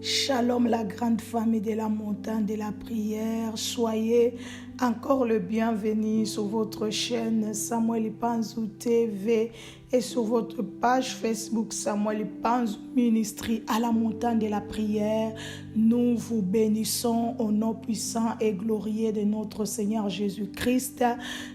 Shalom la grande famille de la montagne de la prière. Soyez encore le bienvenu sur votre chaîne Samuel Panzou TV et sur votre page Facebook Samuel Panzou Ministry à la montagne de la prière. Nous vous bénissons au nom puissant et glorieux de notre Seigneur Jésus-Christ.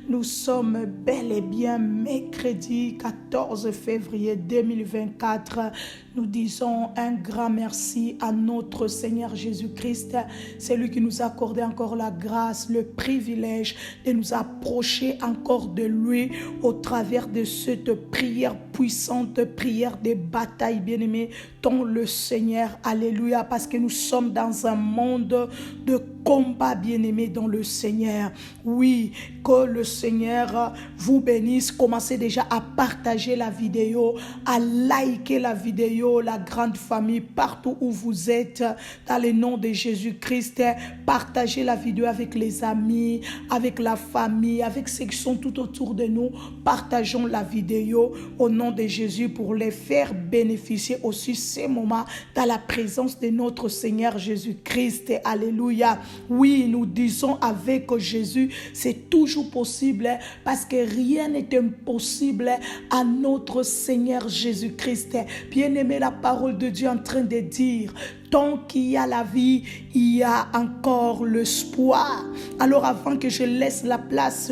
Nous sommes bel et bien mercredi 14 février 2024. Nous disons un grand merci à notre Seigneur Jésus-Christ. C'est lui qui nous a accordé encore la grâce, le privilège de nous approcher encore de lui au travers de cette prière puissante, prière de bataille, bien-aimés, dont le Seigneur, alléluia, parce que nous sommes dans un monde de combat, bien-aimés, dans le Seigneur. Oui, que le Seigneur vous bénisse. Commencez déjà à partager la vidéo, à liker la vidéo, la grande famille, partout où vous êtes, dans le nom de Jésus-Christ. Partagez la vidéo avec les amis, avec la famille, avec ceux qui sont tout autour de nous. Partageons la vidéo au nom de Jésus pour les faire bénéficier aussi ces moments dans la présence de notre Seigneur Jésus-Christ. Alléluia. Oui, nous disons avec Jésus, c'est toujours possible parce que rien n'est impossible à notre Seigneur Jésus-Christ. Bien-aimé, la parole de Dieu est en train de dire, tant qu'il y a la vie, il y a encore l'espoir. Alors avant que je laisse la place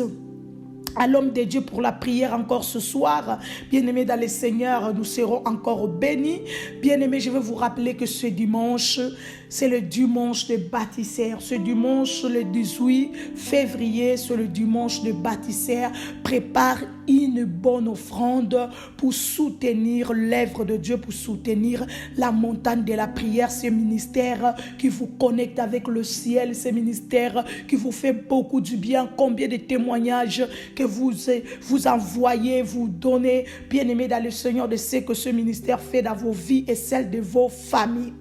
à l'homme de Dieu pour la prière encore ce soir, bien-aimés dans le Seigneur, nous serons encore bénis. Bien-aimés, je veux vous rappeler que ce dimanche, c'est le dimanche de bâtisseur. Ce dimanche, le 18 février, c'est le dimanche de bâtisseur. Prépare une bonne offrande pour soutenir l'œuvre de Dieu, pour soutenir la montagne de la prière, ce ministère qui vous connecte avec le ciel, ce ministère qui vous fait beaucoup du bien. Combien de témoignages que vous envoyez, vous donnez, bien-aimés dans le Seigneur, de ce que ce ministère fait dans vos vies et celle de vos familles.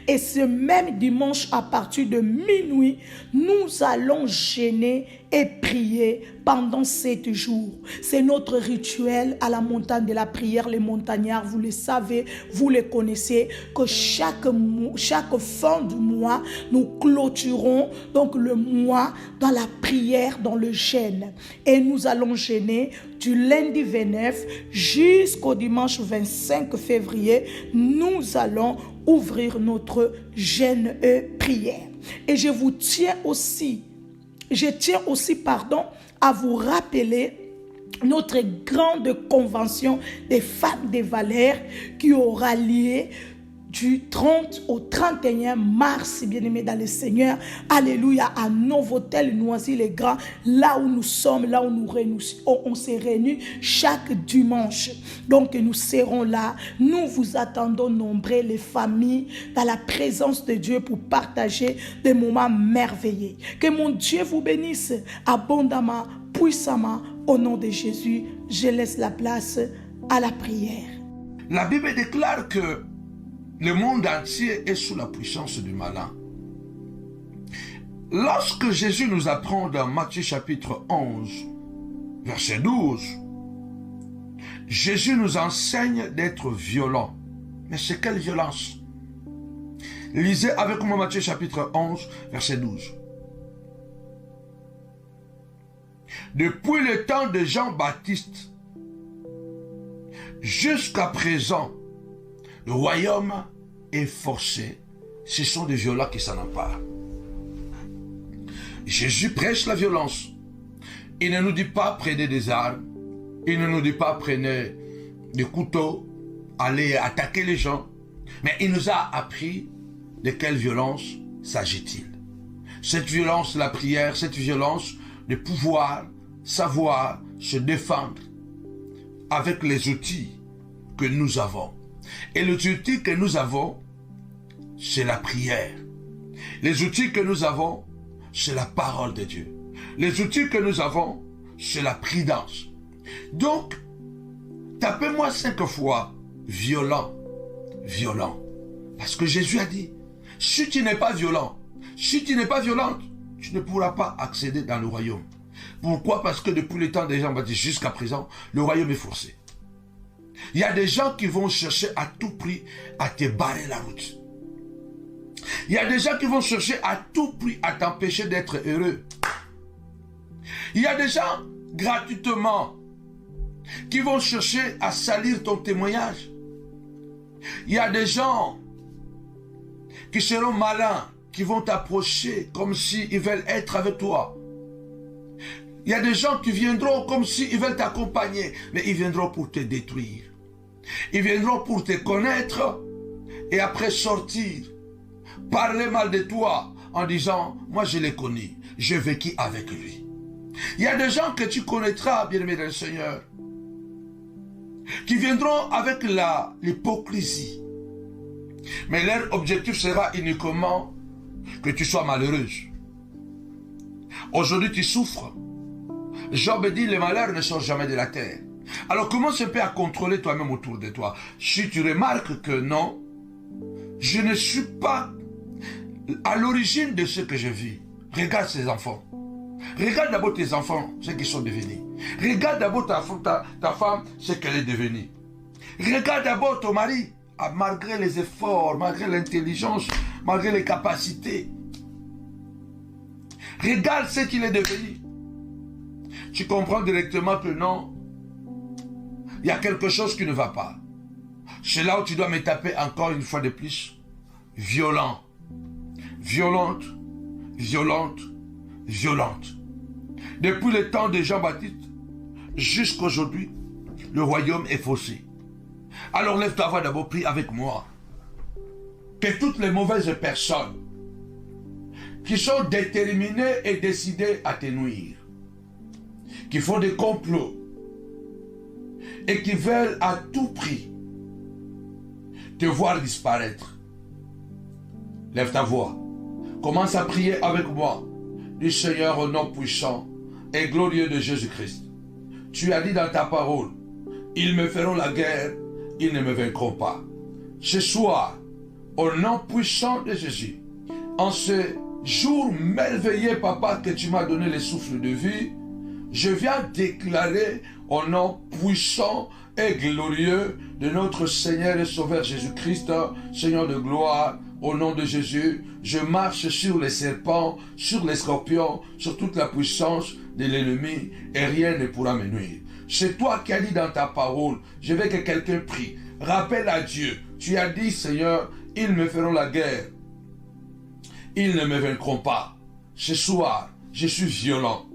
Et ce même dimanche, à partir de minuit, nous allons jeûner et prier pendant 7 jours. C'est notre rituel à la montagne de la prière. Les montagnards, vous le savez, vous le connaissez, que chaque fin du mois, nous clôturons donc le mois dans la prière, dans le jeûne. Et nous allons jeûner du lundi 29 jusqu'au dimanche 25 février. Nous allons ouvrir notre jeûne et prière. Et je tiens aussi, à vous rappeler notre grande convention des femmes de valeur qui aura lieu du 30 au 31 mars, bien-aimés dans le Seigneur. Alléluia, à Novotel, Noisy-le-Grand, là où nous sommes, là où on se réunit chaque dimanche. Donc nous serons là. Nous vous attendons nombreux, les familles, dans la présence de Dieu pour partager des moments merveilleux. Que mon Dieu vous bénisse abondamment, puissamment. Au nom de Jésus, je laisse la place à la prière. La Bible déclare que le monde entier est sous la puissance du malin. Lorsque Jésus nous apprend dans Matthieu chapitre 11, verset 12, Jésus nous enseigne d'être violent. Mais c'est quelle violence? Lisez avec moi Matthieu chapitre 11, verset 12. Depuis le temps de Jean-Baptiste jusqu'à présent, le royaume est forcé. Ce sont des violents qui s'en emparent. Jésus prêche la violence. Il ne nous dit pas prenez des armes. Il ne nous dit pas prenez des couteaux, allez attaquer les gens. Mais il nous a appris de quelle violence s'agit-il. Cette violence, la prière, cette violence de pouvoir savoir se défendre avec les outils que nous avons. Et les outils que nous avons, c'est la prière. Les outils que nous avons, c'est la parole de Dieu. Les outils que nous avons, c'est la prudence. Donc, tapez-moi 5 fois violent, violent. Parce que Jésus a dit, si tu n'es pas violent, si tu n'es pas violente, tu ne pourras pas accéder dans le royaume. Pourquoi? Parce que depuis le temps des Jean-Baptiste jusqu'à présent, le royaume est forcé. Il y a des gens qui vont chercher à tout prix à te barrer la route. Il y a des gens qui vont chercher à tout prix à t'empêcher d'être heureux. Il y a des gens, gratuitement, qui vont chercher à salir ton témoignage. Il y a des gens qui seront malins, qui vont t'approcher comme s'ils veulent être avec toi. Il y a des gens qui viendront comme s'ils veulent t'accompagner, mais ils viendront pour te détruire. Ils viendront pour te connaître et après sortir, parler mal de toi en disant, moi je l'ai connu, j'ai vécu avec lui. Il y a des gens que tu connaîtras, bien-aimé dans le Seigneur, qui viendront avec l'hypocrisie. Mais leur objectif sera uniquement que tu sois malheureuse. Aujourd'hui tu souffres. Job dit, les malheurs ne sortent jamais de la terre. Alors commence un peu à contrôler toi-même autour de toi. Si tu remarques que non, je ne suis pas à l'origine de ce que je vis. Regarde ces enfants. Regarde d'abord tes enfants, ce qu'ils sont devenus. Regarde d'abord ta femme, ce qu'elle est devenue. Regarde d'abord ton mari, malgré les efforts, malgré l'intelligence, malgré les capacités. Regarde ce qu'il est devenu. Tu comprends directement que non, il y a quelque chose qui ne va pas. C'est là où tu dois me taper encore une fois de plus. Violent. Violente. Violente. Violente. Depuis le temps de Jean-Baptiste jusqu'à aujourd'hui, le royaume est faussé. Alors lève-toi, va d'abord, prie avec moi. Que toutes les mauvaises personnes qui sont déterminées et décidées à te nuire, qui font des complots et qui veulent à tout prix te voir disparaître. Lève ta voix. Commence à prier avec moi. Du Seigneur au nom puissant et glorieux de Jésus-Christ. Tu as dit dans ta parole, ils me feront la guerre, ils ne me vaincront pas. Ce soir, au nom puissant de Jésus, en ce jour merveilleux, papa, que tu m'as donné le souffle de vie, je viens déclarer au nom puissant et glorieux de notre Seigneur et Sauveur Jésus-Christ, Seigneur de gloire, au nom de Jésus, je marche sur les serpents, sur les scorpions, sur toute la puissance de l'ennemi et rien ne pourra me nuire. C'est toi qui as dit dans ta parole, je veux que quelqu'un prie. Rappelle à Dieu, tu as dit, Seigneur, ils me feront la guerre. Ils ne me vaincront pas. Ce soir, je suis violent.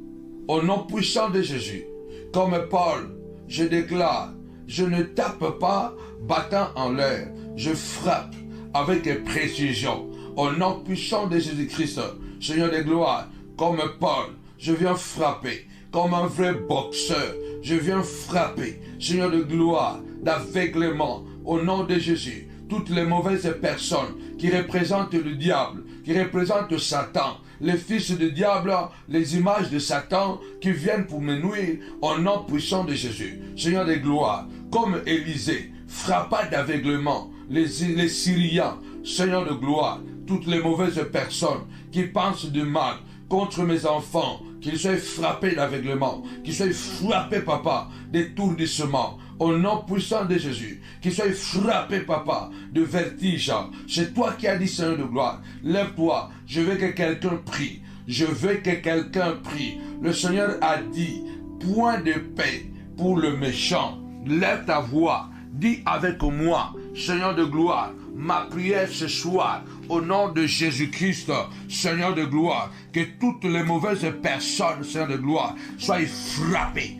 Au nom puissant de Jésus, comme Paul, je déclare, je ne tape pas battant en l'air, je frappe avec précision. Au nom puissant de Jésus-Christ, Seigneur de gloire, comme Paul, je viens frapper, comme un vrai boxeur, je viens frapper, Seigneur de gloire, d'aveuglement, au nom de Jésus, toutes les mauvaises personnes qui représentent le diable, qui représentent Satan, les fils du diable, les images de Satan qui viennent pour me nuire, au nom puissant de Jésus, Seigneur de gloire, comme Élisée, frappa d'aveuglement les Syriens, Seigneur de gloire, toutes les mauvaises personnes qui pensent du mal contre mes enfants, qu'ils soient frappés d'aveuglement, qu'ils soient frappés, papa, d'étourdissement, au nom puissant de Jésus, qu'ils soient frappés, papa, de vertige. C'est toi qui as dit, Seigneur de gloire, lève-toi, je veux que quelqu'un prie, je veux que quelqu'un prie. Le Seigneur a dit, point de paix pour le méchant. Lève ta voix, dis avec moi, Seigneur de gloire, ma prière ce soir, au nom de Jésus-Christ, Seigneur de gloire, que toutes les mauvaises personnes, Seigneur de gloire, soient frappées,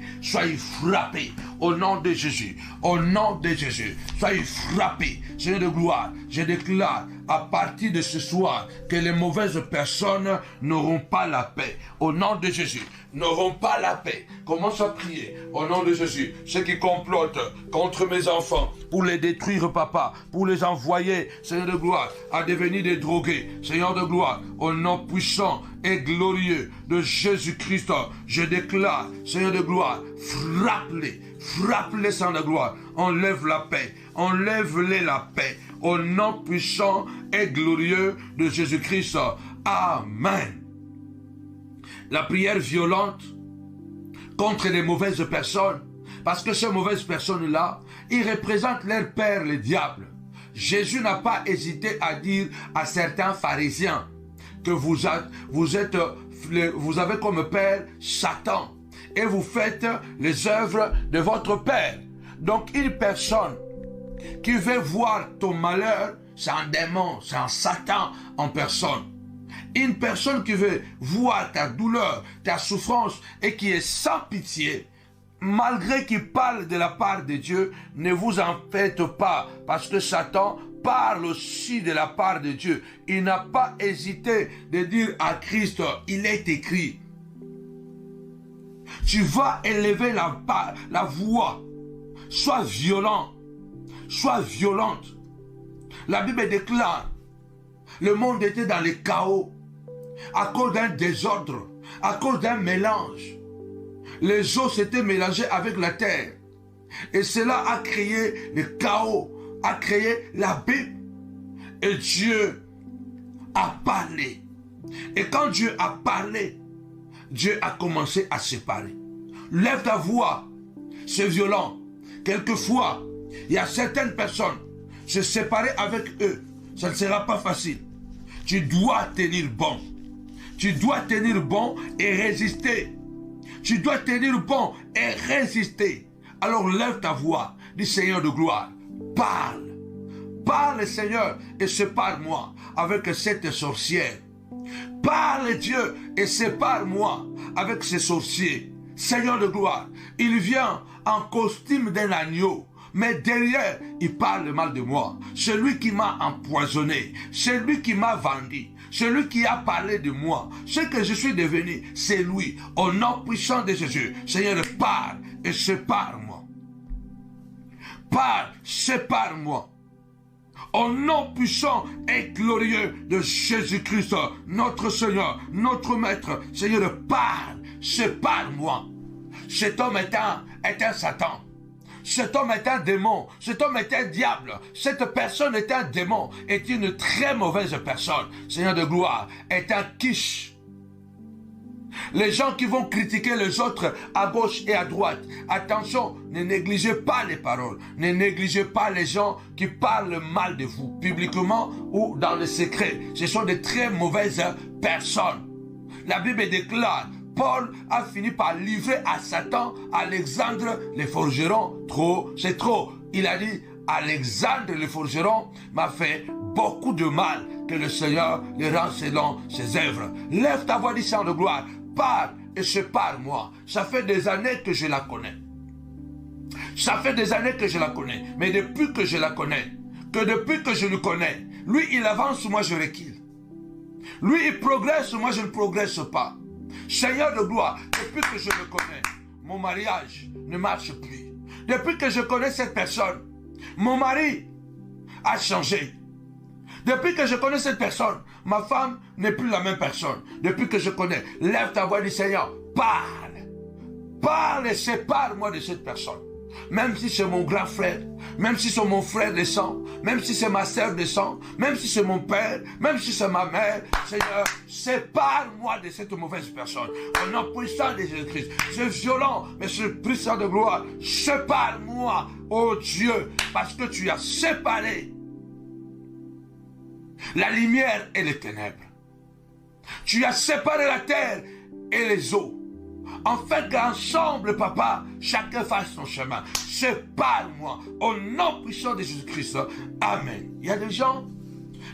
au nom de Jésus, au nom de Jésus, soient frappées, Seigneur de gloire, je déclare à partir de ce soir que les mauvaises personnes n'auront pas la paix, au nom de Jésus, n'auront pas la paix. Commence à prier, au nom de Jésus, ceux qui complotent contre mes enfants, pour les détruire, papa, pour les envoyer, Seigneur de gloire, à devenir des drogués, Seigneur de gloire, au nom puissant et glorieux de Jésus-Christ, je déclare, Seigneur de gloire, frappe-les, Seigneur de gloire, enlève la paix, enlève-les la paix, au nom puissant et glorieux de Jésus-Christ. Amen. La prière violente contre les mauvaises personnes, parce que ces mauvaises personnes-là, ils représentent leur père, le diable. Jésus n'a pas hésité à dire à certains pharisiens que vous avez comme père Satan et vous faites les œuvres de votre père. Donc une personne qui veut voir ton malheur, c'est un démon, c'est un Satan en personne. Une personne qui veut voir ta douleur, ta souffrance et qui est sans pitié, malgré qu'il parle de la part de Dieu, ne vous en faites pas, parce que Satan parle aussi de la part de Dieu. Il n'a pas hésité de dire à Christ, il est écrit. Tu vas élever la voix, sois violent, sois violente. La Bible déclare, le monde était dans le chaos, à cause d'un désordre, à cause d'un mélange. Les eaux s'étaient mélangées avec la terre. Et cela a créé le chaos, a créé l'abîme. Et Dieu a parlé. Et quand Dieu a parlé, Dieu a commencé à séparer. Lève ta voix, c'est violent. Quelquefois, il y a certaines personnes, se séparer avec eux, ça ne sera pas facile. Tu dois tenir bon. Tu dois tenir bon et résister. Tu dois tenir bon et résister. Alors lève ta voix, dis Seigneur de gloire, parle. Parle Seigneur et sépare-moi avec cette sorcière. Parle Dieu et sépare-moi avec ces sorciers. Seigneur de gloire, il vient en costume d'un agneau. Mais derrière, il parle mal de moi. Celui qui m'a empoisonné, celui qui m'a vendu, celui qui a parlé de moi, ce que je suis devenu, c'est lui. Au nom puissant de Jésus, Seigneur, parle et sépare-moi. Parle, sépare-moi. Au nom puissant et glorieux de Jésus-Christ, notre Seigneur, notre Maître, Seigneur, parle, sépare-moi. Cet homme est un Satan. Cet homme est un démon, cet homme est un diable, cette personne est un démon, est une très mauvaise personne. Seigneur de gloire, est un quiche. Les gens qui vont critiquer les autres à gauche et à droite, attention, ne négligez pas les paroles, ne négligez pas les gens qui parlent mal de vous, publiquement ou dans le secret. Ce sont de très mauvaises personnes. La Bible déclare, Paul a fini par livrer à Satan Alexandre le forgeron. Trop, c'est trop. Il a dit, Alexandre le forgeron m'a fait beaucoup de mal, que le Seigneur le rend selon ses œuvres. Lève ta voix, dis Seigneur de gloire, parle et sépare-moi. Ça fait des années que je la connais. Ça fait des années que je la connais. Mais depuis que je la connais, depuis que je le connais, lui il avance, moi je recule. Lui il progresse, moi je ne progresse pas. Seigneur de gloire, depuis que je le connais, mon mariage ne marche plus. Depuis que je connais cette personne, mon mari a changé. Depuis que je connais cette personne, ma femme n'est plus la même personne. Depuis que je connais, lève ta voix et dis Seigneur, parle. Parle et sépare-moi de cette personne. Même si c'est mon grand frère, même si c'est mon frère de sang, même si c'est ma sœur de sang, même si c'est mon père, même si c'est ma mère, Seigneur, sépare-moi de cette mauvaise personne. Au nom puissant de Jésus-Christ, c'est violent, mais c'est puissant de gloire. Sépare-moi, oh Dieu, parce que tu as séparé la lumière et les ténèbres. Tu as séparé la terre et les eaux. En fait qu'ensemble, papa, chacun fasse son chemin. Sépare-moi au nom puissant de Jésus-Christ. Amen. Il y a des gens,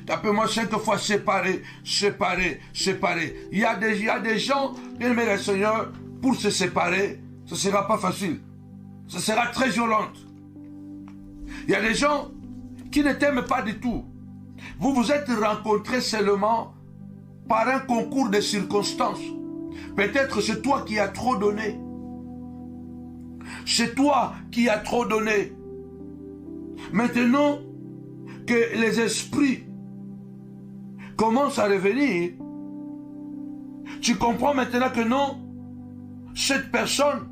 tapez-moi 5 fois séparés, séparés, séparés. Il y a des gens, bien aimé le Seigneur, pour se séparer, ce ne sera pas facile. Ce sera très violent. Il y a des gens qui ne t'aiment pas du tout. Vous vous êtes rencontrés seulement par un concours de circonstances. Peut-être c'est toi qui as trop donné. C'est toi qui as trop donné. Maintenant que les esprits commencent à revenir, tu comprends maintenant que non, cette personne,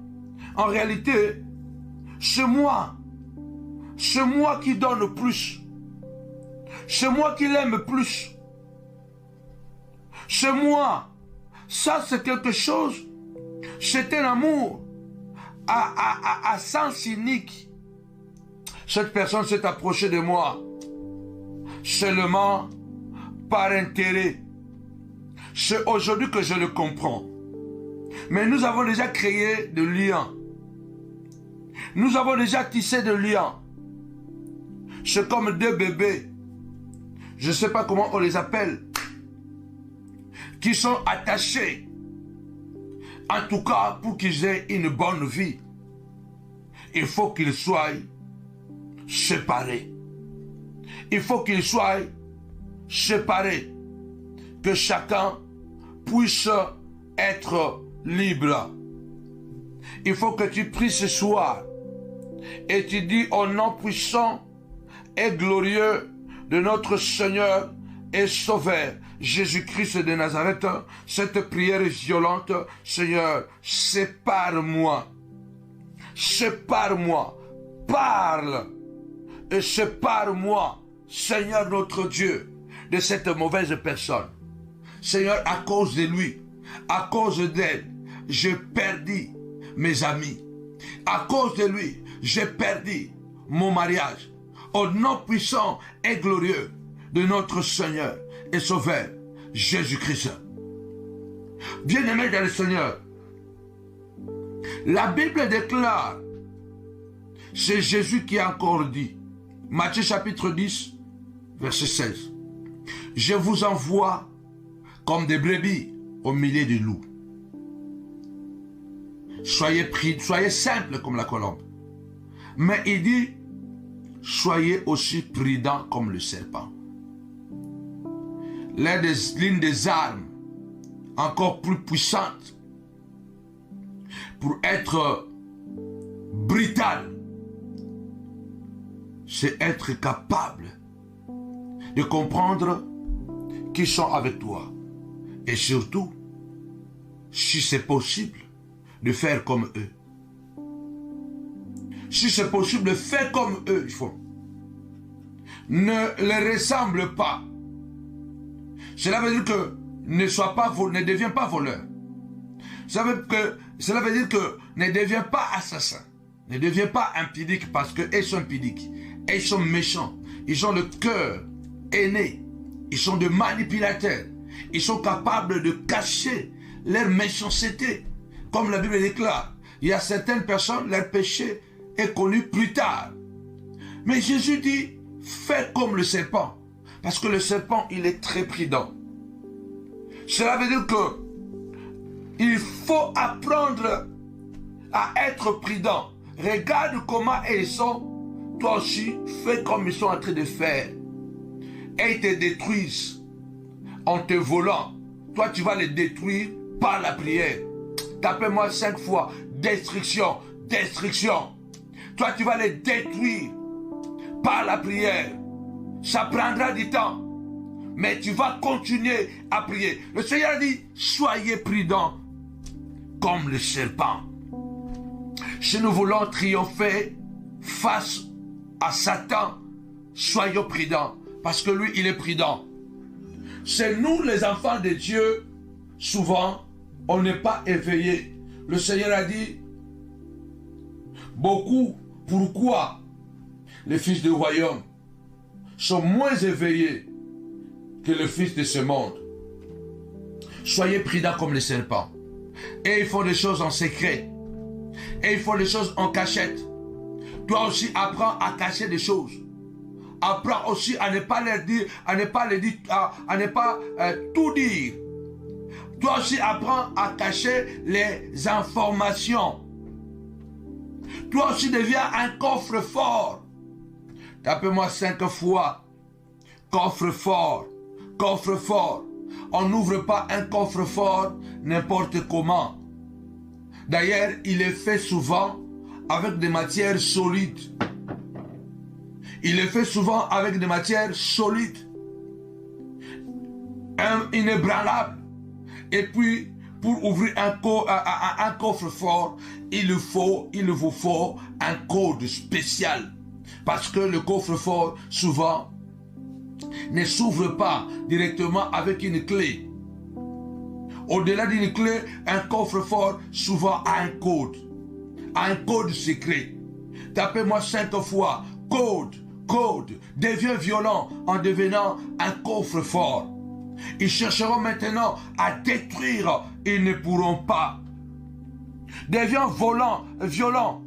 en réalité, c'est moi. C'est moi qui donne plus. C'est moi qui l'aime plus. C'est moi. Ça, c'est quelque chose. C'est un amour à sens unique. Cette personne s'est approchée de moi. seulement par intérêt. C'est aujourd'hui que je le comprends. Mais nous avons déjà créé de liens. Nous avons déjà tissé de liens. C'est comme deux bébés. Je ne sais pas comment on les appelle. Qui sont attachés. En tout cas, pour qu'ils aient une bonne vie, il faut qu'ils soient séparés. Il faut qu'ils soient séparés. Que chacun puisse être libre. Il faut que tu pries ce soir et tu dis au nom puissant et glorieux de notre Seigneur et Sauveur Jésus-Christ de Nazareth, cette prière violente: Seigneur, sépare-moi. Sépare-moi. Parle et sépare-moi, Seigneur notre Dieu, de cette mauvaise personne. Seigneur, à cause de lui, à cause d'elle, j'ai perdu mes amis. À cause de lui, j'ai perdu mon mariage. Au nom puissant et glorieux de notre Seigneur et Sauveur, Jésus-Christ. Bien-aimés dans le Seigneur, la Bible déclare, c'est Jésus qui a encore dit, Matthieu chapitre 10, verset 16, je vous envoie comme des brebis au milieu des loups. Soyez simples comme la colombe. Mais il dit, soyez aussi prudents comme le serpent. L'une des armes encore plus puissantes pour être brutal, c'est être capable de comprendre qui sont avec toi. Et surtout, si c'est possible, de faire comme eux. Si c'est possible, de faire comme eux font. Ne les ressemble pas. Cela veut dire que ne deviens pas voleur. Cela veut dire que ne deviens pas assassin. Ne deviens pas impudique parce qu'ils sont impudiques. Ils sont méchants. Ils ont le cœur aîné. Ils sont des manipulateurs. Ils sont capables de cacher leur méchanceté. Comme la Bible déclare, il y a certaines personnes, leur péché est connu plus tard. Mais Jésus dit, fais comme le serpent. Parce que le serpent, il est très prudent. Cela veut dire que il faut apprendre à être prudent. Regarde comment ils sont. Toi aussi, fais comme ils sont en train de faire. Et ils te détruisent en te volant. Toi, tu vas les détruire par la prière. Tapez-moi 5 fois. Destruction, destruction. Toi, tu vas les détruire par la prière. Ça prendra du temps. Mais tu vas continuer à prier. Le Seigneur dit, soyez prudents comme le serpent. Si nous voulons triompher face à Satan, soyons prudents. Parce que lui, il est prudent. C'est nous, les enfants de Dieu, souvent, on n'est pas éveillés. Le Seigneur a dit, beaucoup, pourquoi les fils du royaume sont moins éveillés que les fils de ce monde? Soyez prudents comme les serpents. Et ils font des choses en secret. Et ils font des choses en cachette. Toi aussi, apprends à cacher des choses. Apprends aussi à ne pas leur dire, à ne pas tout dire. Toi aussi, apprends à cacher les informations. Toi aussi, deviens un coffre-fort. Tapez-moi 5 fois. Coffre-fort. Coffre-fort. On n'ouvre pas un coffre-fort n'importe comment. D'ailleurs, il est fait souvent avec des matières solides. Il est fait souvent avec des matières solides. Inébranlables. Et puis, pour ouvrir un coffre-fort, il vous faut un code spécial. Parce que le coffre-fort, souvent, ne s'ouvre pas directement avec une clé. Au-delà d'une clé, un coffre-fort, souvent, a un code. A un code secret. Tapez-moi 5 fois. Code, code devient violent en devenant un coffre-fort. Ils chercheront maintenant à détruire, ils ne pourront pas. Devient violent.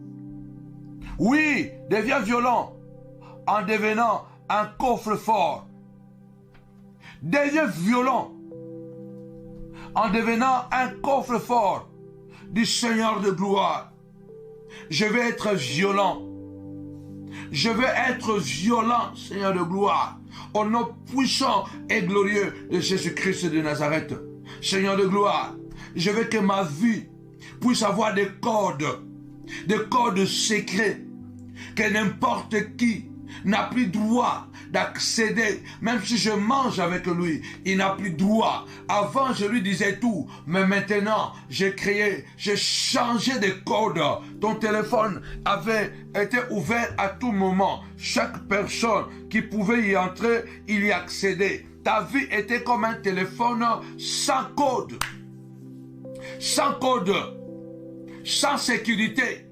Oui, devient violent en devenant un coffre-fort. Devient violent en devenant un coffre-fort du Seigneur de gloire. Je vais être violent. Je vais être violent, Seigneur de gloire, au nom puissant et glorieux de Jésus-Christ de Nazareth. Seigneur de gloire, je veux que ma vie puisse avoir des codes secrets, que n'importe qui n'a plus droit d'accéder, même si je mange avec lui, il n'a plus droit. Avant, je lui disais tout, mais maintenant, j'ai changé de code. Ton téléphone avait été ouvert à tout moment. Chaque personne qui pouvait y entrer, il y accédait. Ta vie était comme un téléphone sans code. Sans code. Sans sécurité.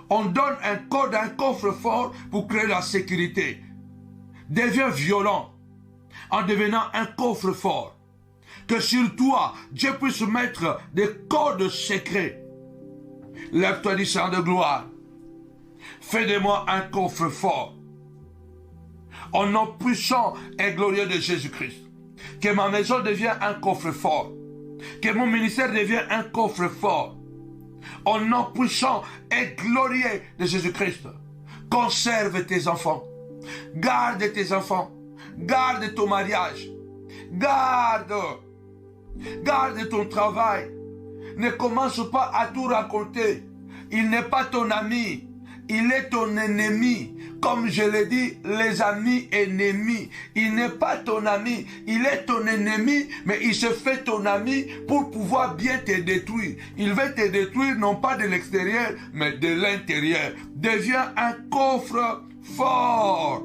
On donne un code, un coffre-fort pour créer la sécurité. Devient violent en devenant un coffre-fort. Que sur toi, Dieu puisse mettre des codes secrets. Lève-toi du sang de gloire. Fais de moi un coffre-fort. Au nom puissant et glorieux de Jésus-Christ. Que ma maison devienne un coffre-fort. Que mon ministère devienne un coffre-fort. Au nom puissant et glorieux de Jésus-Christ. Conserve tes enfants. Garde tes enfants. Garde ton mariage. Garde ton travail. Ne commence pas à tout raconter. Il n'est pas ton ami. Il est ton ennemi. Comme je l'ai dit, les amis ennemis. Il n'est pas ton ami. Il est ton ennemi, mais il se fait ton ami pour pouvoir bien te détruire. Il veut te détruire non pas de l'extérieur, mais de l'intérieur. Deviens un coffre fort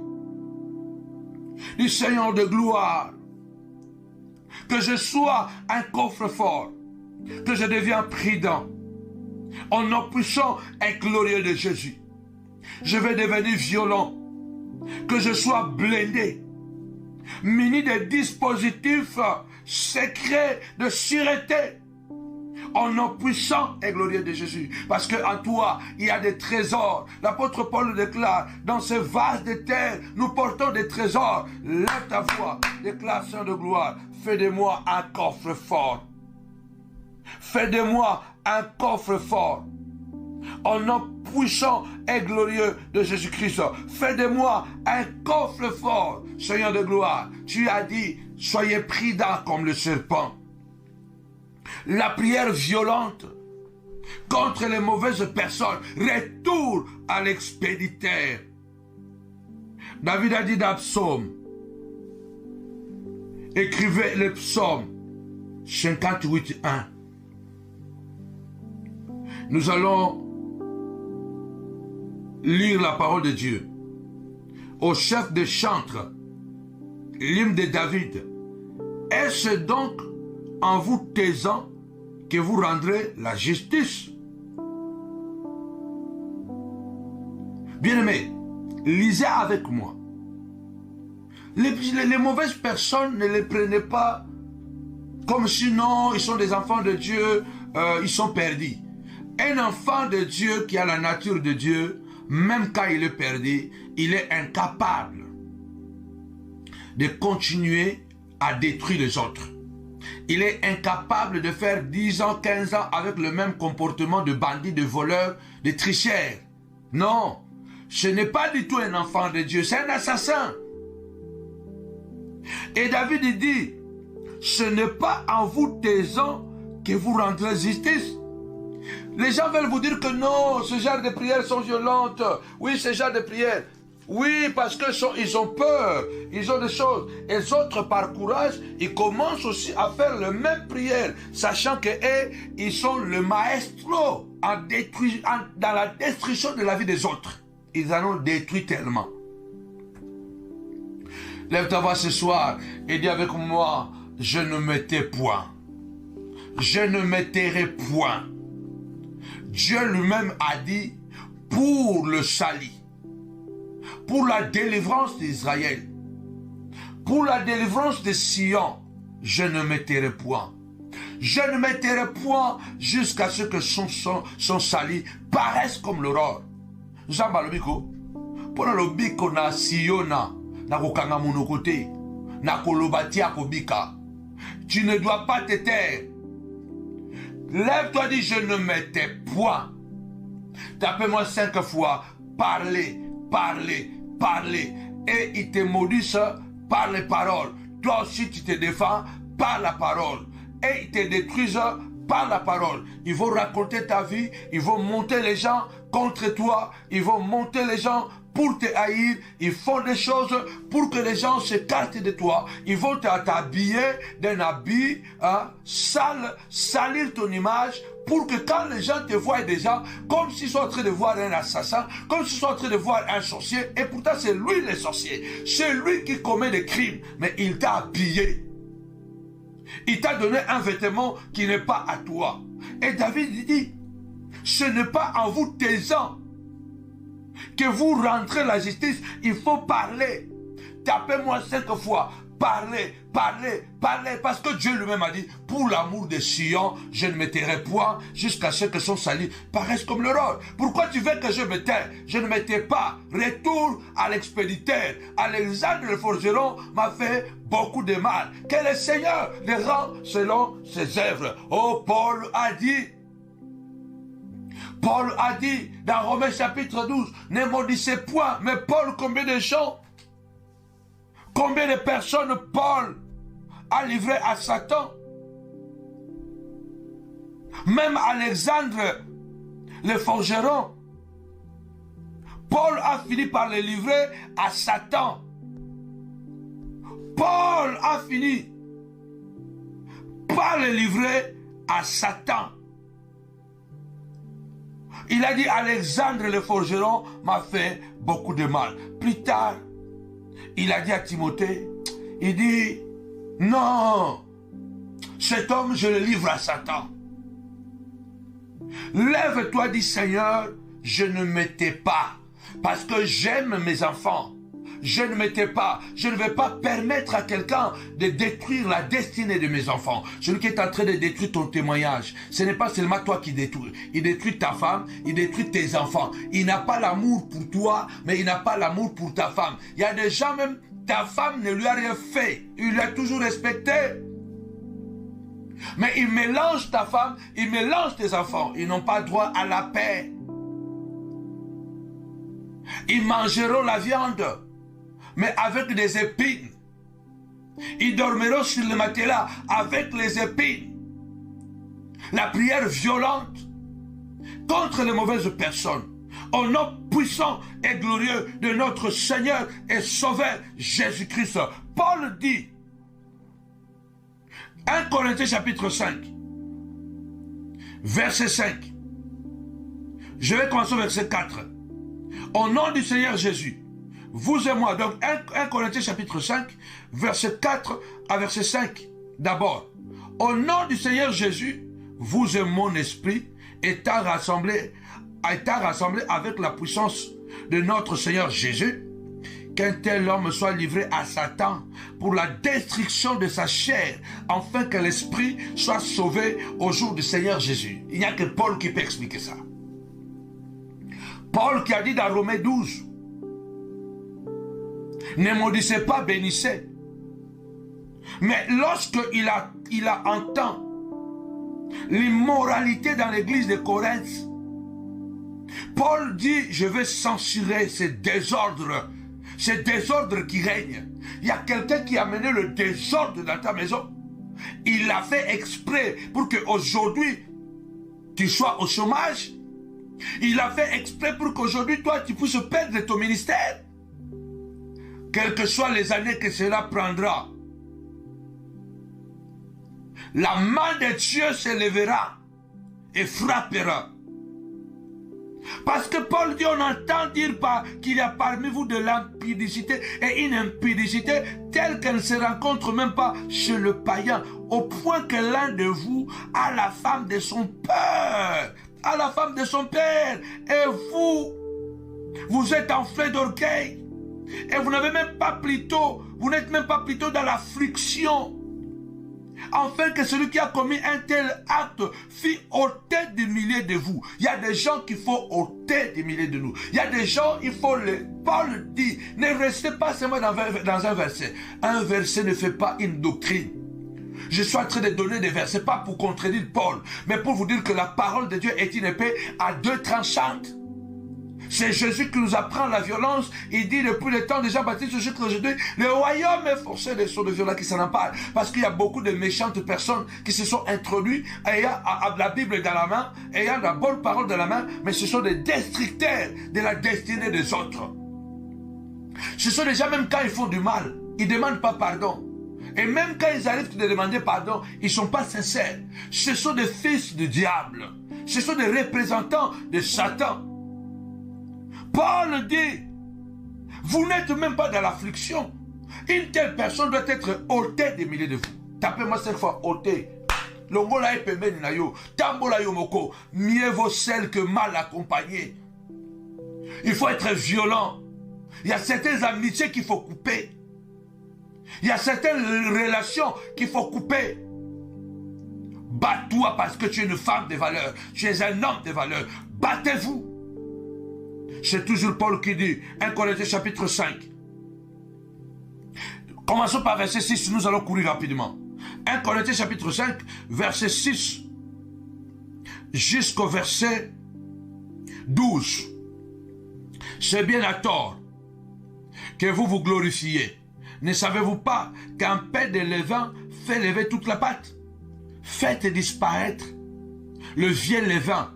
du Seigneur de gloire. Que je sois un coffre fort. Que je devienne prudent. Au nom puissant et glorieux de Jésus. Je vais devenir violent. Que je sois blindé. Muni de dispositifs secrets de sûreté. Au nom puissant et glorieux de Jésus. Parce qu'en toi, il y a des trésors. L'apôtre Paul le déclare. Dans ce vase de terre, nous portons des trésors. Lève ta voix. Déclaration de gloire. Fais de moi un coffre fort. Fais de moi un coffre fort. Au nom puissant et glorieux de Jésus-Christ. Fais de moi un coffre fort. Seigneur de gloire, tu as dit, soyez prudents comme le serpent. La prière violente contre les mauvaises personnes retourne à l'expéditeur. David a dit dans le psaume, écrivez le psaume 58.1. Nous allons lire la parole de Dieu. Au chef des chantres, l'hymne de David. Est-ce donc en vous taisant que vous rendrez la justice? Bien-aimés, lisez avec moi. Les mauvaises personnes ne les prenez pas comme si non, ils sont des enfants de Dieu, ils sont perdus. Un enfant de Dieu qui a la nature de Dieu, même quand il est perdu, il est incapable de continuer à détruire les autres. Il est incapable de faire 10 ans, 15 ans avec le même comportement de bandit, de voleur, de tricheur. Non, ce n'est pas du tout un enfant de Dieu, c'est un assassin. Et David dit, ce n'est pas en vous taisant que vous rendrez justice. Les gens veulent vous dire que non, ce genre de prières sont violentes. Oui, ce genre de prières. Oui, parce qu'ils ont peur, ils ont des choses. Et les autres, par courage, ils commencent aussi à faire les mêmes prières, sachant qu'eux, ils sont le maestro dans la destruction de la vie des autres. Ils en ont détruit tellement. Lève ta voix ce soir et dis avec moi, je ne me tais point. Je ne me tairai point. Dieu lui-même a dit, pour le salut, pour la délivrance d'Israël, pour la délivrance de Sion, je ne me tairai point. Je ne me tairai point jusqu'à ce que son salut paraisse comme l'aurore. Jean Balobiko, pour le biko na Siona, na kokanga monokote, na kolobatia kobika. Tu ne dois pas te taire. Lève-toi, dis, je ne me tais point. Tapez-moi 5 fois, parlez, parlez, parlez. Et ils te maudissent par les paroles. Toi aussi, tu te défends par la parole. Et ils te détruisent par la parole. Ils vont raconter ta vie, ils vont monter les gens contre toi, ils vont monter les gens pour te haïr, ils font des choses pour que les gens s'écartent de toi. Ils vont t'habiller d'un habit sale, salir ton image, pour que quand les gens te voient déjà, comme s'ils sont en train de voir un assassin, comme s'ils sont en train de voir un sorcier, et pourtant c'est lui le sorcier, c'est lui qui commet des crimes, mais il t'a habillé. Il t'a donné un vêtement qui n'est pas à toi. Et David dit, ce n'est pas en vous taisant que vous rentrez la justice, il faut parler. Tapez-moi 5 fois. Parlez, parlez, parlez. Parce que Dieu lui-même a dit, pour l'amour de Sion, je ne me tairai point jusqu'à ce que son salut paraisse comme l'aurore. Pourquoi tu veux que je me taise? Je ne me tais pas. Retour à l'expéditeur. Alexandre le forgeron m'a fait beaucoup de mal. Que le Seigneur les rend selon ses œuvres. Oh, Paul a dit dans Romains chapitre 12, ne maudissez point. Mais Paul, combien de gens, combien de personnes Paul a livré à Satan? Même Alexandre le forgeron, Paul a fini par le livrer à Satan. Paul a fini par le livrer à Satan. Il a dit, Alexandre le forgeron m'a fait beaucoup de mal. Plus tard, il a dit à Timothée, il dit, non, cet homme, je le livre à Satan. Lève-toi, dit Seigneur, je ne me tais pas, parce que j'aime mes enfants. Je ne me tais pas. Je ne vais pas permettre à quelqu'un de détruire la destinée de mes enfants. Celui qui est en train de détruire ton témoignage, ce n'est pas seulement toi qui détruis. Il détruit ta femme, il détruit tes enfants. Il n'a pas l'amour pour toi, mais il n'a pas l'amour pour ta femme. Il y a des gens même, ta femme ne lui a rien fait. Il l'a toujours respecté. Mais il mélange ta femme, il mélange tes enfants. Ils n'ont pas droit à la paix. Ils mangeront la viande, mais avec des épines. Ils dormiront sur le matelas avec les épines. La prière violente contre les mauvaises personnes. Au nom puissant et glorieux de notre Seigneur et Sauveur Jésus-Christ. Paul dit, 1 Corinthiens chapitre 5, verset 5. Je vais commencer au verset 4. Au nom du Seigneur Jésus, vous et moi, donc 1 Corinthiens chapitre 5, verset 4 à verset 5. D'abord, au nom du Seigneur Jésus, vous et mon esprit étant rassemblés avec la puissance de notre Seigneur Jésus, qu'un tel homme soit livré à Satan pour la destruction de sa chair, afin que l'esprit soit sauvé au jour du Seigneur Jésus. Il n'y a que Paul qui peut expliquer ça. Paul qui a dit dans Romains 12, ne maudissez pas, bénissez. Mais lorsqu'il a entendu l'immoralité dans l'église de Corinthe, Paul dit, je vais censurer ces désordres qui règnent. Il y a quelqu'un qui a mené le désordre dans ta maison. Il l'a fait exprès pour qu'aujourd'hui, tu sois au chômage. Il l'a fait exprès pour qu'aujourd'hui, toi, tu puisses perdre ton ministère. Quelles que soient les années que cela prendra, la main de Dieu se lèvera et frappera. Parce que Paul dit, on entend dire qu'il y a parmi vous de l'impudicité et une impudicité telle qu'elle ne se rencontre même pas chez le païen, au point que l'un de vous a la femme de son père, et vous êtes enflé d'orgueil. Et vous n'avez même pas plutôt, vous n'êtes même pas plutôt dans l'affliction. Afin que celui qui a commis un tel acte fît ôter des milliers de vous. Il y a des gens qu'il faut ôter des milliers de nous. Il y a des gens, il faut les... Paul dit, ne restez pas seulement dans un verset. Un verset ne fait pas une doctrine. Je suis en train de donner des versets, pas pour contredire Paul, mais pour vous dire que la parole de Dieu est une épée à deux tranchantes. C'est Jésus qui nous apprend la violence. Il dit depuis le temps de Jean-Baptiste jusqu'à aujourd'hui, le royaume est forcé des sourds de violence qui s'en emparent. Parce qu'il y a beaucoup de méchantes personnes qui se sont introduites ayant la Bible dans la main, ayant la bonne parole dans la main, mais ce sont des destructeurs de la destinée des autres. Ce sont des gens, même quand ils font du mal, ils ne demandent pas pardon. Et même quand ils arrivent à demander pardon, ils ne sont pas sincères. Ce sont des fils du diable. Ce sont des représentants de Satan. Paul dit, vous n'êtes même pas dans l'affliction. Une telle personne doit être ôtée des milliers de vous. Tapez-moi cette fois, ôtée. Longola et pemeni na yo, tambola yo moko, mieux vaut seul que mal accompagné. Il faut être violent. Il y a certaines amitiés qu'il faut couper. Il y a certaines relations qu'il faut couper. Bats-toi parce que tu es une femme de valeur. Tu es un homme de valeur. Battez-vous. C'est toujours Paul qui dit, 1 Corinthiens chapitre 5. Commençons par verset 6, nous allons courir rapidement. 1 Corinthiens chapitre 5, verset 6 jusqu'au verset 12. C'est bien à tort que vous vous glorifiez. Ne savez-vous pas qu'un peu de levain fait lever toute la pâte? Faites disparaître le vieux levain,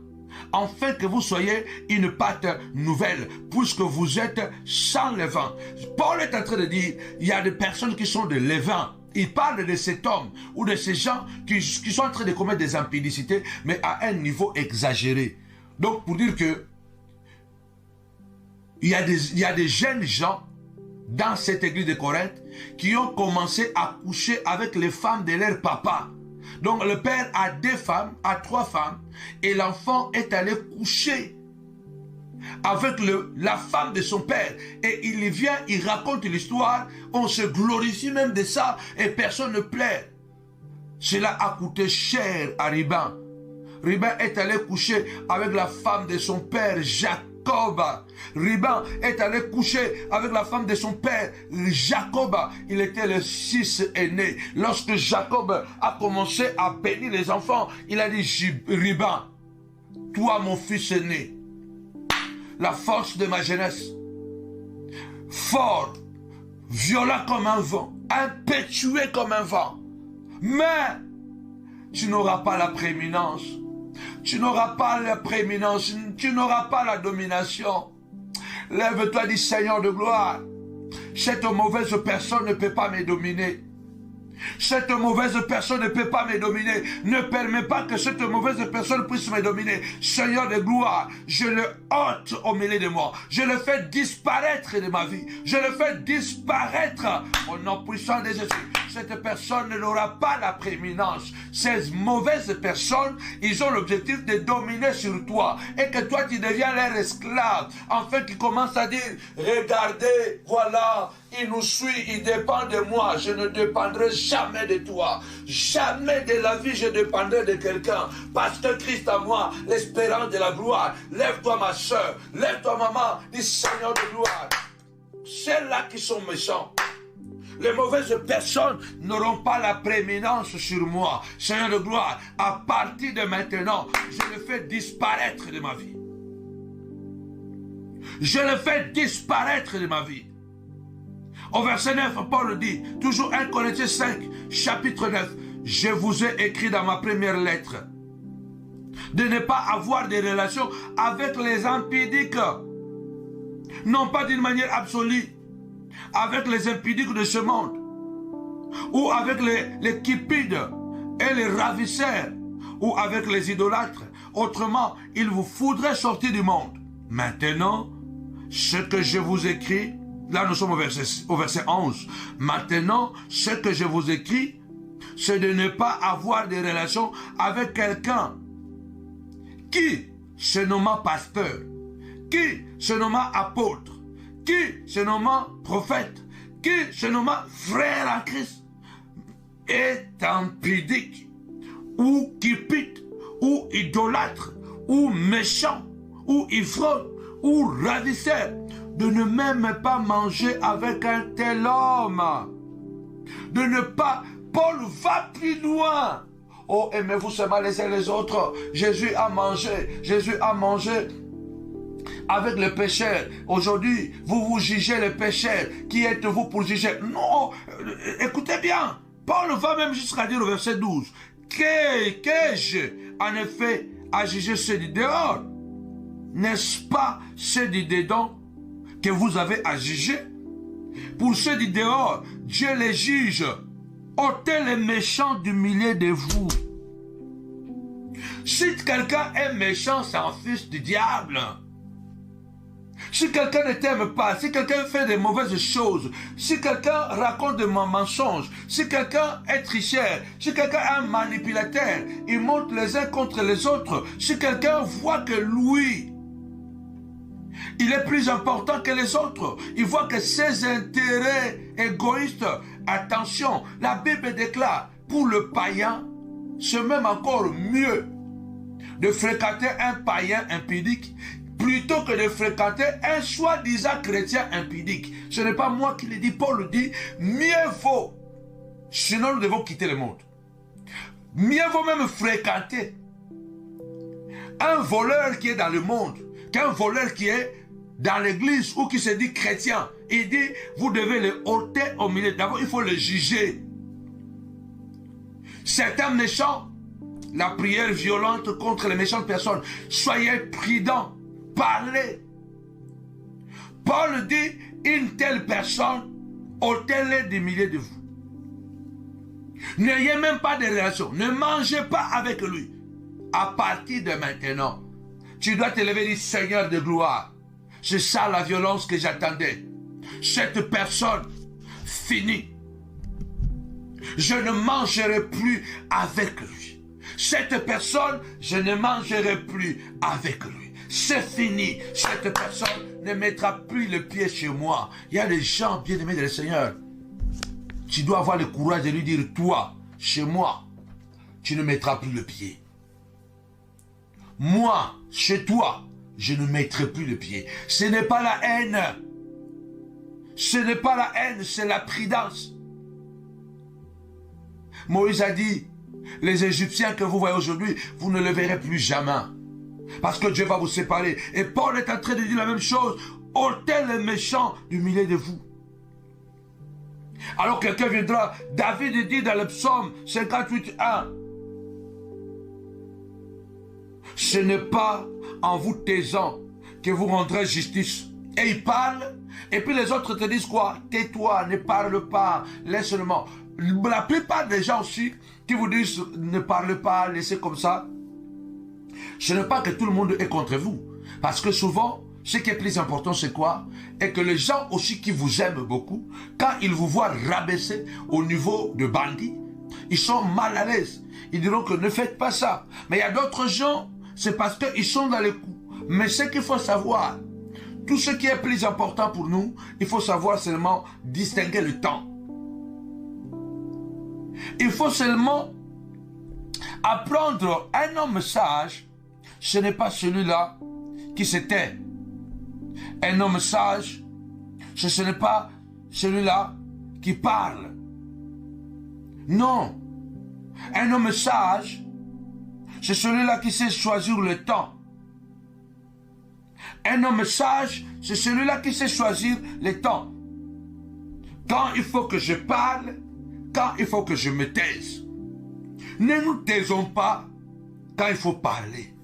afin que vous soyez une pâte nouvelle, puisque vous êtes sans levain. Paul est en train de dire, il y a des personnes qui sont de levain. Il parle de cet homme ou de ces gens qui sont en train de commettre des impudicités, mais à un niveau exagéré. Donc, pour dire que il y a des jeunes gens dans cette église de Corinthe qui ont commencé à coucher avec les femmes de leur papa. Donc le père a 2 femmes, a 3 femmes, et l'enfant est allé coucher avec la femme de son père. Et il vient, il raconte l'histoire, on se glorifie même de ça, et personne ne plaît. Cela a coûté cher à Riban. Riban est allé coucher avec la femme de son père, Jacob. Riban est allé coucher avec la femme de son père, Jacob. Il était le fils aîné. Lorsque Jacob a commencé à bénir les enfants, il a dit, Riban, toi mon fils aîné, la force de ma jeunesse, fort, violent comme un vent, impétueux comme un vent, mais tu n'auras pas la prééminence. Tu n'auras pas la prééminence, tu n'auras pas la domination. Lève-toi, dis Seigneur de gloire. Cette mauvaise personne ne peut pas me dominer. Cette mauvaise personne ne peut pas me dominer. Ne permets pas que cette mauvaise personne puisse me dominer. Seigneur de gloire, je le ôte au milieu de moi. Je le fais disparaître de ma vie. Je le fais disparaître au nom puissant de Jésus. Cette personne n'aura pas la prééminence. Ces mauvaises personnes, ils ont l'objectif de dominer sur toi. Et que toi, tu deviens leur esclave. Enfin, qu'ils commencent à dire, regardez, voilà, il nous suit, il dépend de moi. Je ne dépendrai jamais de toi. Jamais de la vie, je dépendrai de quelqu'un. Parce que Christ a moi, l'espérance de la gloire. Lève-toi, ma soeur. Lève-toi, maman. Dis, Seigneur de gloire. Celles-là qui sont méchants. Les mauvaises personnes n'auront pas la prééminence sur moi. Seigneur de gloire, à partir de maintenant, je le fais disparaître de ma vie. Je le fais disparaître de ma vie. Au verset 9, Paul dit, toujours 1 Corinthiens 5, chapitre 9, je vous ai écrit dans ma première lettre de ne pas avoir des relations avec les impudiques, non pas d'une manière absolue, avec les impudiques de ce monde, ou avec les cupides et les ravisseurs, ou avec les idolâtres. Autrement, il vous faudrait sortir du monde. Maintenant, ce que je vous écris, là nous sommes au verset 11. Maintenant, ce que je vous écris, c'est de ne pas avoir de relations avec quelqu'un qui se nomma pasteur, qui se nomma apôtre, qui se nommant prophète, qui se nommant frère en Christ, est impudique, ou cupide, ou idolâtre, ou méchant, ou ivrogne, ou ravisseur, de ne même pas manger avec un tel homme. De ne pas... Paul va plus loin. Oh, aimez-vous seulement les uns les autres. Jésus a mangé avec les pécheurs. Aujourd'hui, vous vous jugez les pécheurs. Qui êtes-vous pour juger? Non, écoutez bien. Paul va même jusqu'à dire au verset 12. Qu'ai-je en effet à juger ceux du dehors? N'est-ce pas ceux du dedans que vous avez à juger? Pour ceux du dehors, Dieu les juge. Ôtez les méchants du milieu de vous. Si quelqu'un est méchant, c'est un fils du diable. Si quelqu'un ne t'aime pas, si quelqu'un fait de mauvaises choses, si quelqu'un raconte de mensonges, si quelqu'un est tricheur, si quelqu'un est un manipulateur, il monte les uns contre les autres, si quelqu'un voit que lui, il est plus important que les autres, il voit que ses intérêts égoïstes, attention, la Bible déclare, pour le païen, c'est même encore mieux de fréquenter un païen impudique plutôt que de fréquenter un soi-disant chrétien impudique. Ce n'est pas moi qui le dis, Paul le dit, mieux vaut, sinon nous devons quitter le monde. Mieux vaut même fréquenter un voleur qui est dans le monde qu'un voleur qui est dans l'église ou qui se dit chrétien. Il dit, vous devez le ôter au milieu. D'abord, il faut le juger. C'est un méchant. La prière violente contre les méchantes personnes. Soyez prudents. Parlez. Paul dit, une telle personne, ôtez-les du milieu de vous. N'ayez même pas de relation. Ne mangez pas avec lui. À partir de maintenant, tu dois te lever et dire, Seigneur de gloire, c'est ça la violence que j'attendais. Cette personne, fini. Je ne mangerai plus avec lui. Cette personne, je ne mangerai plus avec lui. C'est fini. Cette personne ne mettra plus le pied chez moi. Il y a des gens bien-aimés de le Seigneur. Tu dois avoir le courage de lui dire, toi, chez moi, tu ne mettras plus le pied. Moi, chez toi, je ne mettrai plus le pied. Ce n'est pas la haine. Ce n'est pas la haine, c'est la prudence. Moïse a dit, les Égyptiens que vous voyez aujourd'hui, vous ne les verrez plus jamais. Parce que Dieu va vous séparer. Et Paul est en train de dire la même chose. Ôtez les méchants du milieu de vous. Alors quelqu'un viendra, David dit dans le psaume 58:1, ce n'est pas en vous taisant que vous rendrez justice. Et il parle, et puis les autres te disent quoi? Tais-toi, ne parle pas, laisse seulement. La plupart des gens aussi qui vous disent ne parle pas, laissez comme ça. Ce n'est pas que tout le monde est contre vous. Parce que souvent, ce qui est plus important, c'est quoi? Et que les gens aussi qui vous aiment beaucoup, quand ils vous voient rabaisser au niveau de bandits, ils sont mal à l'aise. Ils diront que ne faites pas ça. Mais il y a d'autres gens, c'est parce qu'ils sont dans les coups. Mais ce qu'il faut savoir, tout ce qui est plus important pour nous, il faut savoir seulement distinguer le temps. Il faut seulement apprendre un homme sage, ce n'est pas celui-là qui se tait. Un homme sage, ce n'est pas celui-là qui parle. Non. Un homme sage, c'est celui-là qui sait choisir le temps. Un homme sage, c'est celui-là qui sait choisir le temps. Quand il faut que je parle, quand il faut que je me taise. Ne nous taisons pas quand il faut parler.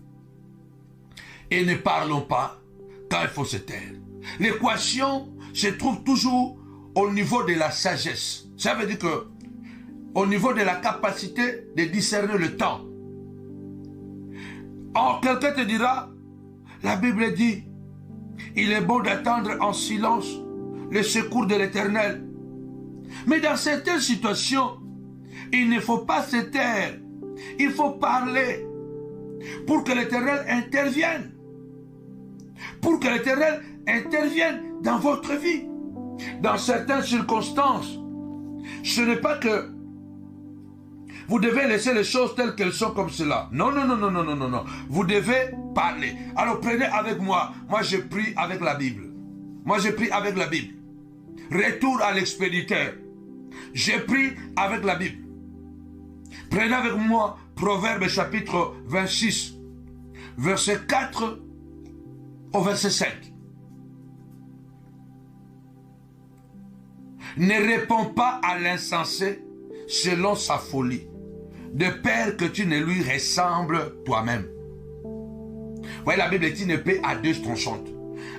Et ne parlons pas quand il faut se taire. L'équation se trouve toujours au niveau de la sagesse. Ça veut dire que au niveau de la capacité de discerner le temps. Or, quelqu'un te dira, la Bible dit, il est bon d'attendre en silence le secours de l'Éternel. Mais dans certaines situations, il ne faut pas se taire. Il faut parler pour que l'Éternel intervienne. Pour que l'Éternel intervienne dans votre vie. Dans certaines circonstances, ce n'est pas que vous devez laisser les choses telles qu'elles sont comme cela. Non, non, non, non, non, non, non, non. Vous devez parler. Alors prenez avec moi. Moi, je prie avec la Bible. Moi, je prie avec la Bible. Retour à l'expéditeur. Je prie avec la Bible. Prenez avec moi Proverbe chapitre 26, verset 4 au verset 5. Ne réponds pas à l'insensé selon sa folie, de peur que tu ne lui ressembles toi-même. Vous voyez, la Bible est une épée à deux tranchantes.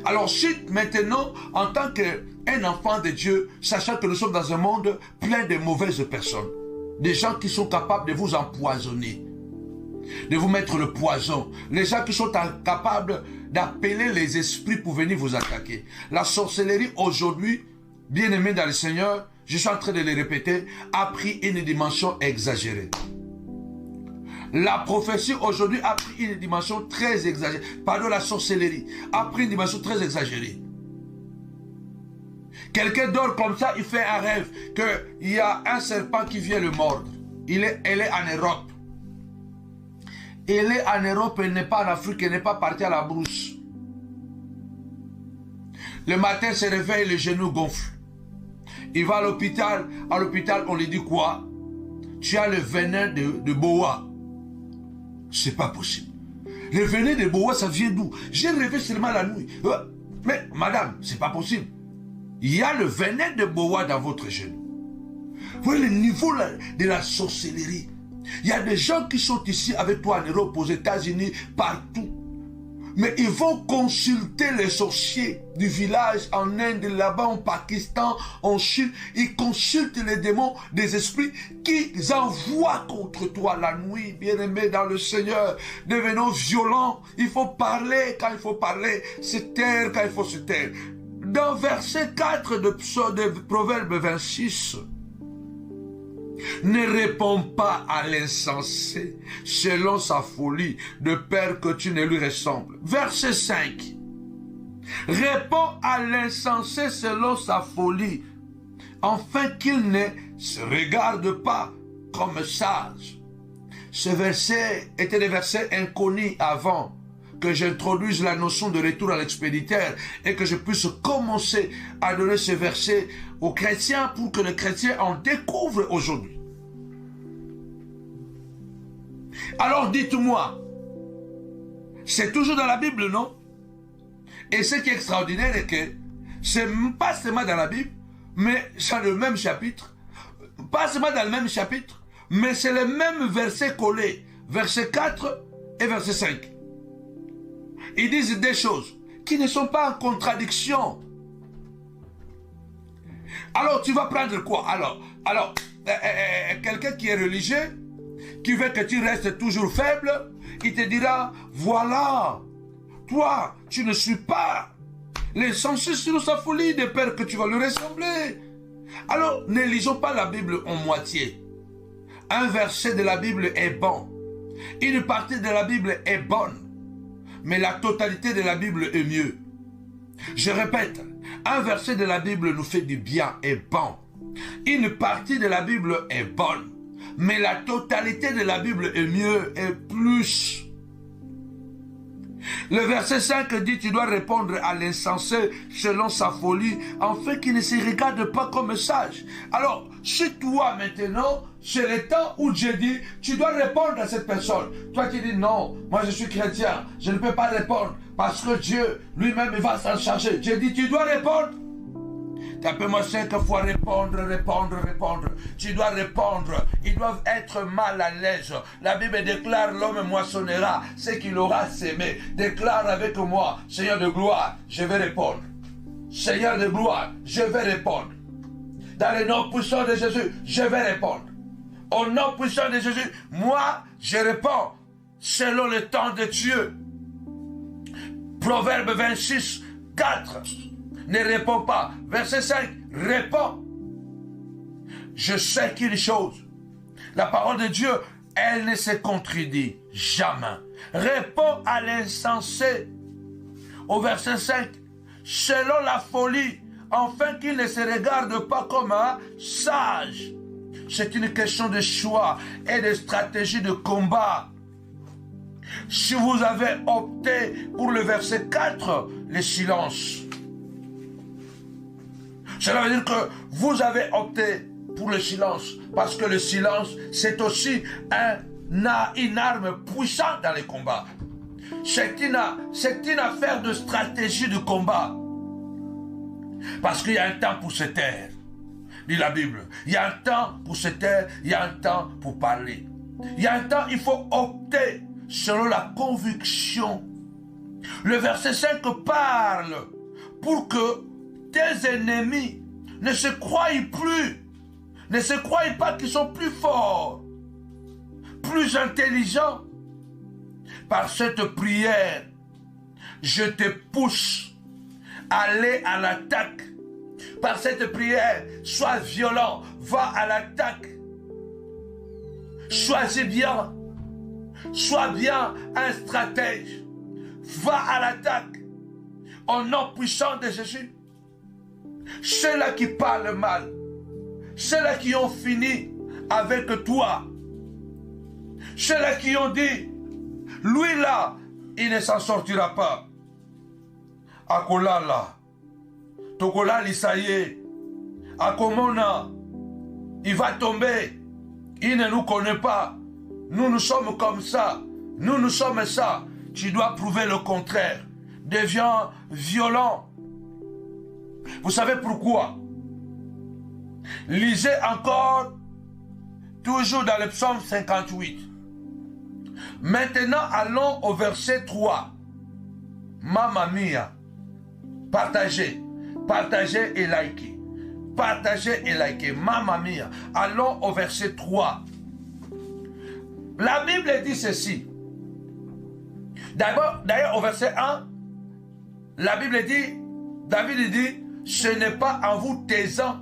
Alors si maintenant, en tant qu'un enfant de Dieu, sachant que nous sommes dans un monde plein de mauvaises personnes, des gens qui sont capables de vous empoisonner, de vous mettre le poison, les gens qui sont capables d'appeler les esprits pour venir vous attaquer. La sorcellerie aujourd'hui, bien-aimés dans le Seigneur, je suis en train de le répéter, a pris une dimension exagérée. La prophétie aujourd'hui a pris une dimension très exagérée. Pardon, la sorcellerie a pris une dimension très exagérée. Quelqu'un dort comme ça, il fait un rêve qu'il y a un serpent qui vient le mordre. Elle est en Europe. Elle est en Europe, elle n'est pas en Afrique, elle n'est pas partie à la brousse. Le matin, se réveille, le genou gonfle. Il va à l'hôpital. À l'hôpital, on lui dit quoi? Tu as le venin de boa. C'est pas possible. Le venin de boa, ça vient d'où? J'ai rêvé seulement la nuit. Mais madame, c'est pas possible. Il y a le venin de boa dans votre genou. Vous voyez le niveau de la sorcellerie. Il y a des gens qui sont ici avec toi en Europe, aux États-Unis, partout. Mais ils vont consulter les sorciers du village en Inde, là-bas, en Pakistan, en Chine. Ils consultent les démons des esprits qu'ils envoient contre toi la nuit, bien-aimé dans le Seigneur. Devenons violents. Il faut parler quand il faut parler, se taire quand il faut se taire. Dans verset 4 de Proverbe 26, ne réponds pas à l'insensé selon sa folie, de peur que tu ne lui ressembles. Verset 5. Réponds à l'insensé selon sa folie, afin qu'il ne se regarde pas comme sage. Ce verset était des versets inconnus avant que j'introduise la notion de retour à l'expéditeur et que je puisse commencer à donner ce verset aux chrétiens pour que les chrétiens en découvrent aujourd'hui. Alors dites-moi, c'est toujours dans la Bible, non? Et ce qui est extraordinaire est que c'est pas seulement dans la Bible, mais c'est le même chapitre. Pas seulement dans le même chapitre, mais c'est le même verset collé. Verset 4 et verset 5. Ils disent des choses qui ne sont pas en contradiction. Alors tu vas prendre quoi? Alors quelqu'un qui est religieux, qui veut que tu restes toujours faible, il te dira, voilà, toi, tu ne suis pas l'insensé sur sa folie, de peur que tu vas lui ressembler. Alors, ne lisons pas la Bible en moitié. Un verset de la Bible est bon. Une partie de la Bible est bonne. Mais la totalité de la Bible est mieux. Je répète, un verset de la Bible nous fait du bien, est bon. Une partie de la Bible est bonne. Mais la totalité de la Bible est mieux et plus. Le verset 5 dit, tu dois répondre à l'insensé selon sa folie, afin qu'il ne se regarde pas comme sage. Alors, si toi maintenant, c'est le temps où Dieu dit, tu dois répondre à cette personne. Toi qui dis, non, moi je suis chrétien, je ne peux pas répondre, parce que Dieu lui-même va s'en charger. Dieu dit, tu dois répondre. Tapez-moi 5 fois répondre. Tu dois répondre. Ils doivent être mal à l'aise. La Bible déclare, l'homme moissonnera ce qu'il aura sémé. Déclare avec moi, Seigneur de gloire, je vais répondre. Seigneur de gloire, je vais répondre. Dans le nom puissant de Jésus, je vais répondre. Au nom puissant de Jésus, moi, je réponds selon le temps de Dieu. Proverbe 26, 4. Ne réponds pas. Verset 5, réponds. Je sais qu'une chose, la parole de Dieu, elle ne se contredit jamais. Réponds à l'insensé. Au verset 5, selon la folie, afin qu'il ne se regarde pas comme un sage. C'est une question de choix et de stratégie de combat. Si vous avez opté pour le verset 4, le silence. Cela veut dire que vous avez opté pour le silence, parce que le silence, c'est aussi une arme puissante dans les combats. C'est une affaire de stratégie de combat. Parce qu'il y a un temps pour se taire, dit la Bible. Il y a un temps pour se taire, il y a un temps pour parler. Il y a un temps, il faut opter selon la conviction. Le verset 5 parle pour que tes ennemis ne se croient plus, ne se croient pas qu'ils sont plus forts, plus intelligents. Par cette prière, je te pousse à aller à l'attaque. Par cette prière, sois violent, va à l'attaque. Choisis bien, sois bien un stratège. Va à l'attaque. Au nom puissant de Jésus. Ceux-là qui parlent mal, ceux-là qui ont fini avec toi, ceux-là qui ont dit, lui là, il ne s'en sortira pas. Akolala, Tokolali, ça y est. Akomona, il va tomber. Il ne nous connaît pas. Nous sommes comme ça. Nous sommes ça. Tu dois prouver le contraire. Deviens violent. Vous savez pourquoi? Lisez encore, toujours dans le psaume 58. Maintenant, allons au verset 3. Mamma mia. Partagez. Partagez et likez. Partagez et likez. Mamma mia. Allons au verset 3. La Bible dit ceci. D'ailleurs, au verset 1, la Bible dit, David dit, ce n'est pas en vous taisant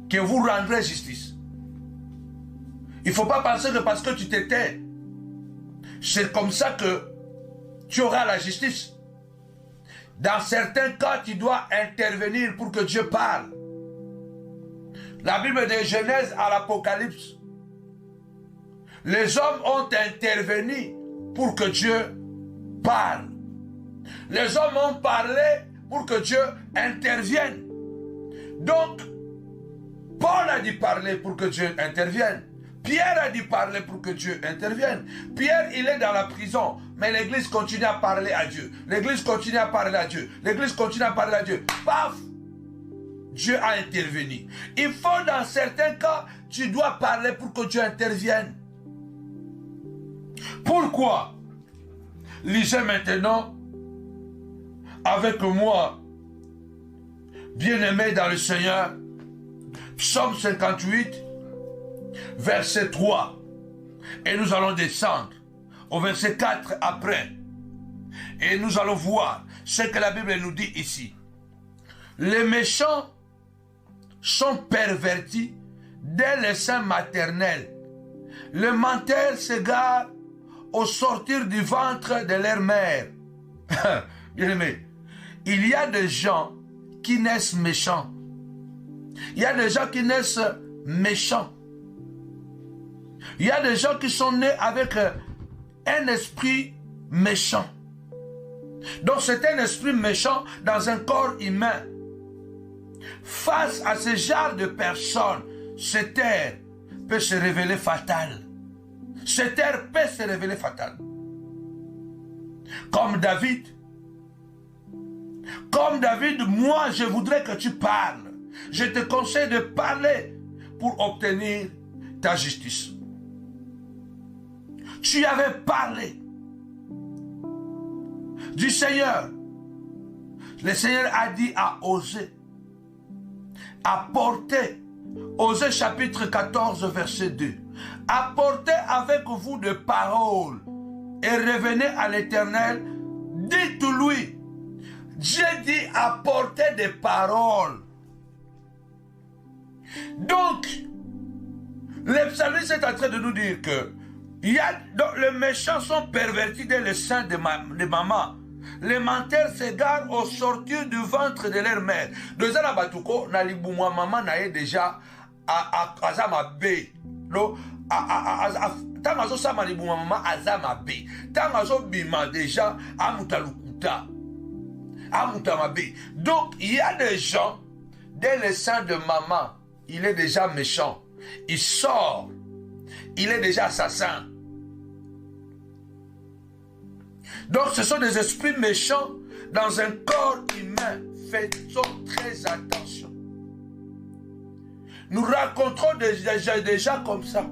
que vous rendrez justice. Il ne faut pas penser que parce que tu te tais, c'est comme ça que tu auras la justice. Dans certains cas, tu dois intervenir pour que Dieu parle. La Bible de Genèse à l'Apocalypse, les hommes ont intervenu pour que Dieu parle. Les hommes ont parlé pour que Dieu intervienne. Donc, Paul a dit parler pour que Dieu intervienne. Pierre a dit parler pour que Dieu intervienne. Pierre, il est dans la prison, mais l'église continue à parler à Dieu. L'église continue à parler à Dieu. L'église continue à parler à Dieu. Paf! Dieu a intervenu. Il faut, dans certains cas, tu dois parler pour que Dieu intervienne. Pourquoi? Lisez maintenant avec moi, bien-aimés dans le Seigneur, Psaume 58, verset 3. Et nous allons descendre au verset 4 après. Et nous allons voir ce que la Bible nous dit ici. Les méchants sont pervertis dès le sein maternel. Les menteurs s'égarent au sortir du ventre de leur mère. Bien-aimé, il y a des gens qui naissent méchants. Il y a des gens qui naissent méchants. Il y a des gens qui sont nés avec un esprit méchant. Donc c'est un esprit méchant dans un corps humain. Face à ce genre de personnes, cette terre peut se révéler fatale. Cette terre peut se révéler fatale. Comme David, moi je voudrais que tu parles. Je te conseille de parler pour obtenir ta justice. Tu avais parlé du Seigneur. Le Seigneur a dit à Osée, apportez, Osée chapitre 14 verset 2, apportez avec vous des paroles et revenez à l'Éternel, dites-lui, Dieu dit apportez des paroles. Donc, le psalmiste est en train de nous dire que les méchants sont pervertis dans le sein de maman. les menteurs s'égarent au sortir du ventre de leur mère. Deux ans batuko na libumwa maman na ye déjà azama be. No tamazo sama libumwa maman azama be. Tamazo bima déjà amutalukuta. Amutamabe. Donc il y a des gens dès le sein de maman, il est déjà méchant. Il sort. Il est déjà assassin. Donc ce sont des esprits méchants dans un corps humain. Faisons très attention. Nous rencontrons déjà comme ça.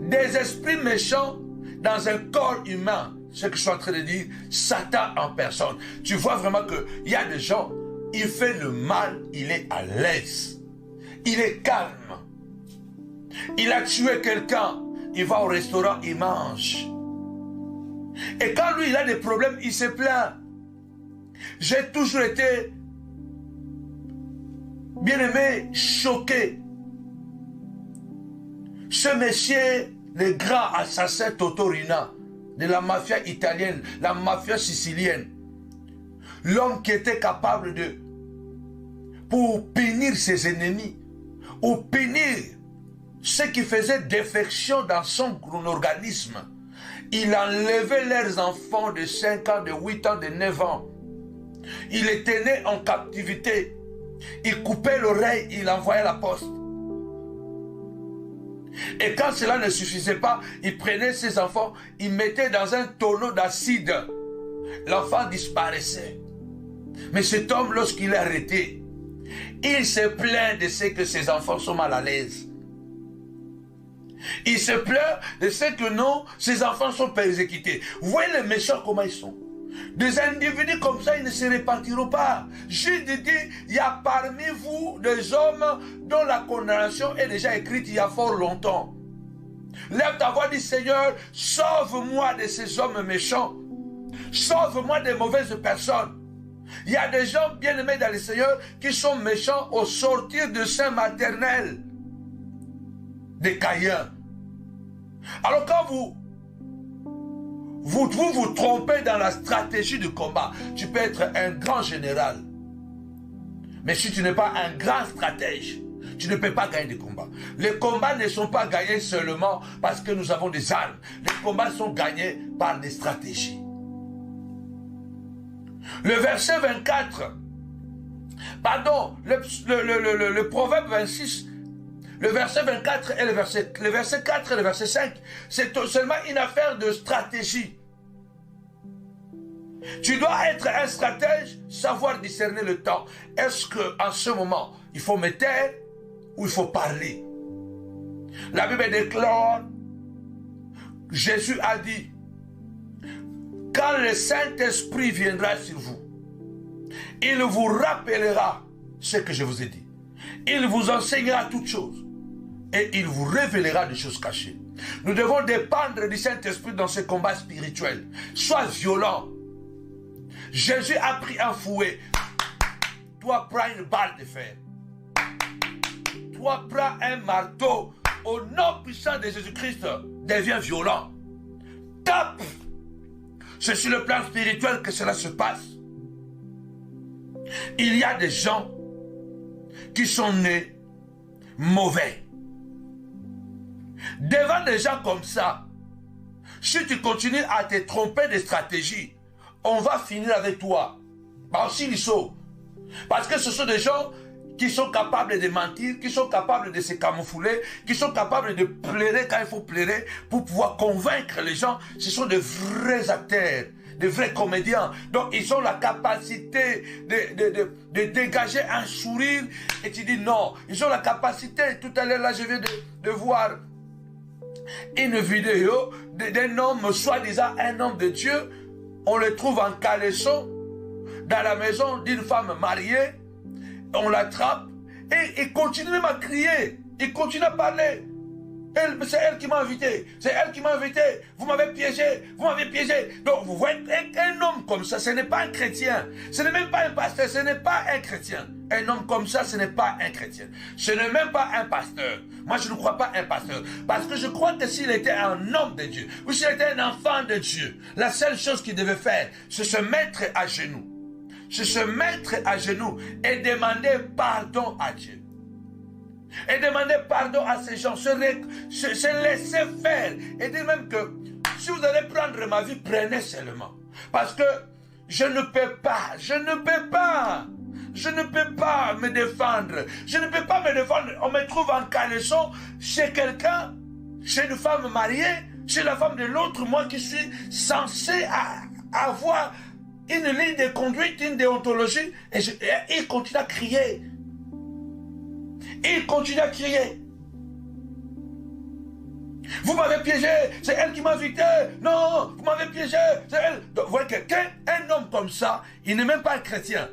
Des esprits méchants dans un corps humain. Ce que je suis en train de dire, Satan en personne. Tu vois vraiment qu'il y a des gens, il fait le mal, il est à l'aise. Il est calme. Il a tué quelqu'un, il va au restaurant, il mange. Et quand lui, il a des problèmes, il se plaint. J'ai toujours été, bien aimé, choqué. Ce monsieur, le grand assassin Totorina, de la mafia italienne, la mafia sicilienne, l'homme qui était capable de, pour punir ses ennemis, ou punir ceux qui faisaient défection dans son organisme, il enlevait leurs enfants de 5 ans, de 8 ans, de 9 ans. Il les tenait en captivité. Il coupait l'oreille, il envoyait la poste. Et quand cela ne suffisait pas, il prenait ses enfants, il mettait dans un tonneau d'acide. L'enfant disparaissait. Mais cet homme, lorsqu'il est arrêté, il se plaint de ce que ses enfants sont mal à l'aise. Il se plaint de ce que non, ses enfants sont persécutés. Vous voyez les méchants comment ils sont. Des individus comme ça, ils ne se répartiront pas. Jésus dit, il y a parmi vous des hommes dont la condamnation est déjà écrite il y a fort longtemps. Lève ta voix, dit Seigneur, sauve-moi de ces hommes méchants. Sauve-moi des mauvaises personnes. Il y a des gens bien aimés dans le Seigneur qui sont méchants au sortir de sein maternel des Caïens. Alors quand vous trompez dans la stratégie du combat, tu peux être un grand général. Mais si tu n'es pas un grand stratège, tu ne peux pas gagner des combats. Les combats ne sont pas gagnés seulement parce que nous avons des armes. Les combats sont gagnés par des stratégies. Le verset 24, pardon, le proverbe 26, le verset 24 et le verset 4 et le verset 5, c'est seulement une affaire de stratégie. Tu dois être un stratège, savoir discerner le temps. Est-ce qu'en ce moment, il faut me taire ou il faut parler? La Bible déclare, Jésus a dit, quand le Saint-Esprit viendra sur vous, il vous rappellera ce que je vous ai dit. Il vous enseignera toutes choses. Et il vous révélera des choses cachées. Nous devons dépendre du Saint-Esprit dans ce combat spirituel. Sois violent. Jésus a pris un fouet. Toi, prends une balle de fer. Toi, prends un marteau. Au nom puissant de Jésus-Christ, deviens violent. Tape. C'est sur le plan spirituel que cela se passe. Il y a des gens qui sont nés mauvais. Devant des gens comme ça, si tu continues à te tromper de stratégie, on va finir avec toi. Parce que ce sont des gens qui sont capables de mentir, qui sont capables de se camoufler, qui sont capables de pleurer quand il faut pleurer pour pouvoir convaincre les gens. Ce sont de vrais acteurs, de vrais comédiens. Donc ils ont la capacité de dégager un sourire et tu dis non. Ils ont la capacité, tout à l'heure là je viens de voir une vidéo d'un homme, soi-disant un homme de Dieu. On le trouve en caleçon dans la maison d'une femme mariée. On l'attrape et il continue même à crier. Il continue à parler. C'est elle qui m'a invité. C'est elle qui m'a invité. Vous m'avez piégé. Vous m'avez piégé. Donc, vous voyez, un homme comme ça, ce n'est pas un chrétien. Ce n'est même pas un pasteur. Ce n'est pas un chrétien. Un homme comme ça, ce n'est pas un chrétien. Ce n'est même pas un pasteur. Moi, je ne crois pas un pasteur. Parce que je crois que s'il était un homme de Dieu, ou s'il était un enfant de Dieu, la seule chose qu'il devait faire, c'est se mettre à genoux. C'est se mettre à genoux et demander pardon à Dieu. Et demander pardon à ces gens, se laisser faire. Et dire même que si vous allez prendre ma vie, prenez seulement. Parce que je ne peux pas me défendre. Je ne peux pas me défendre. On me trouve en caleçon chez quelqu'un, chez une femme mariée, chez la femme de l'autre, moi qui suis censé avoir une ligne de conduite, une déontologie, et il continue à crier. Il continue à crier. Vous m'avez piégé, c'est elle qui m'a invité. Non, vous m'avez piégé, c'est elle. Donc, vous voyez qu'un homme comme ça, il n'est même pas un chrétien.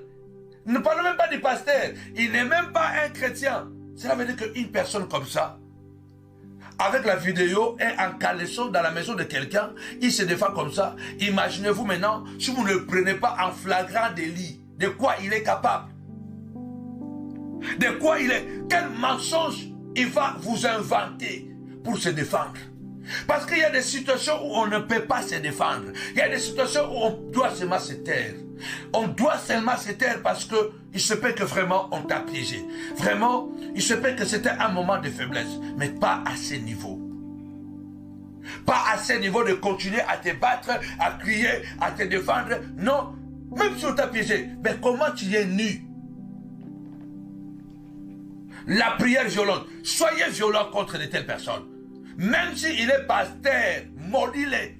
Ne parle même pas du pasteur. Il n'est même pas un chrétien. Cela veut dire qu'une personne comme ça, avec la vidéo et en caleçon dans la maison de quelqu'un, il se défend comme ça. Imaginez-vous maintenant, si vous ne le prenez pas en flagrant délit, de quoi il est capable. De quoi il est. Quel mensonge il va vous inventer pour se défendre. Parce qu'il y a des situations où on ne peut pas se défendre. Il y a des situations où on doit seulement se taire. On doit seulement se taire parce que il se peut que vraiment on t'a piégé. Vraiment, il se peut que c'était un moment de faiblesse. Mais pas à ce niveau. Pas à ce niveau de continuer à te battre, à crier, à te défendre. Non, même si on t'a piégé. Mais comment tu es nu? La prière violente. Soyez violent contre de telles personnes. Même s'il est pasteur, maudis-le.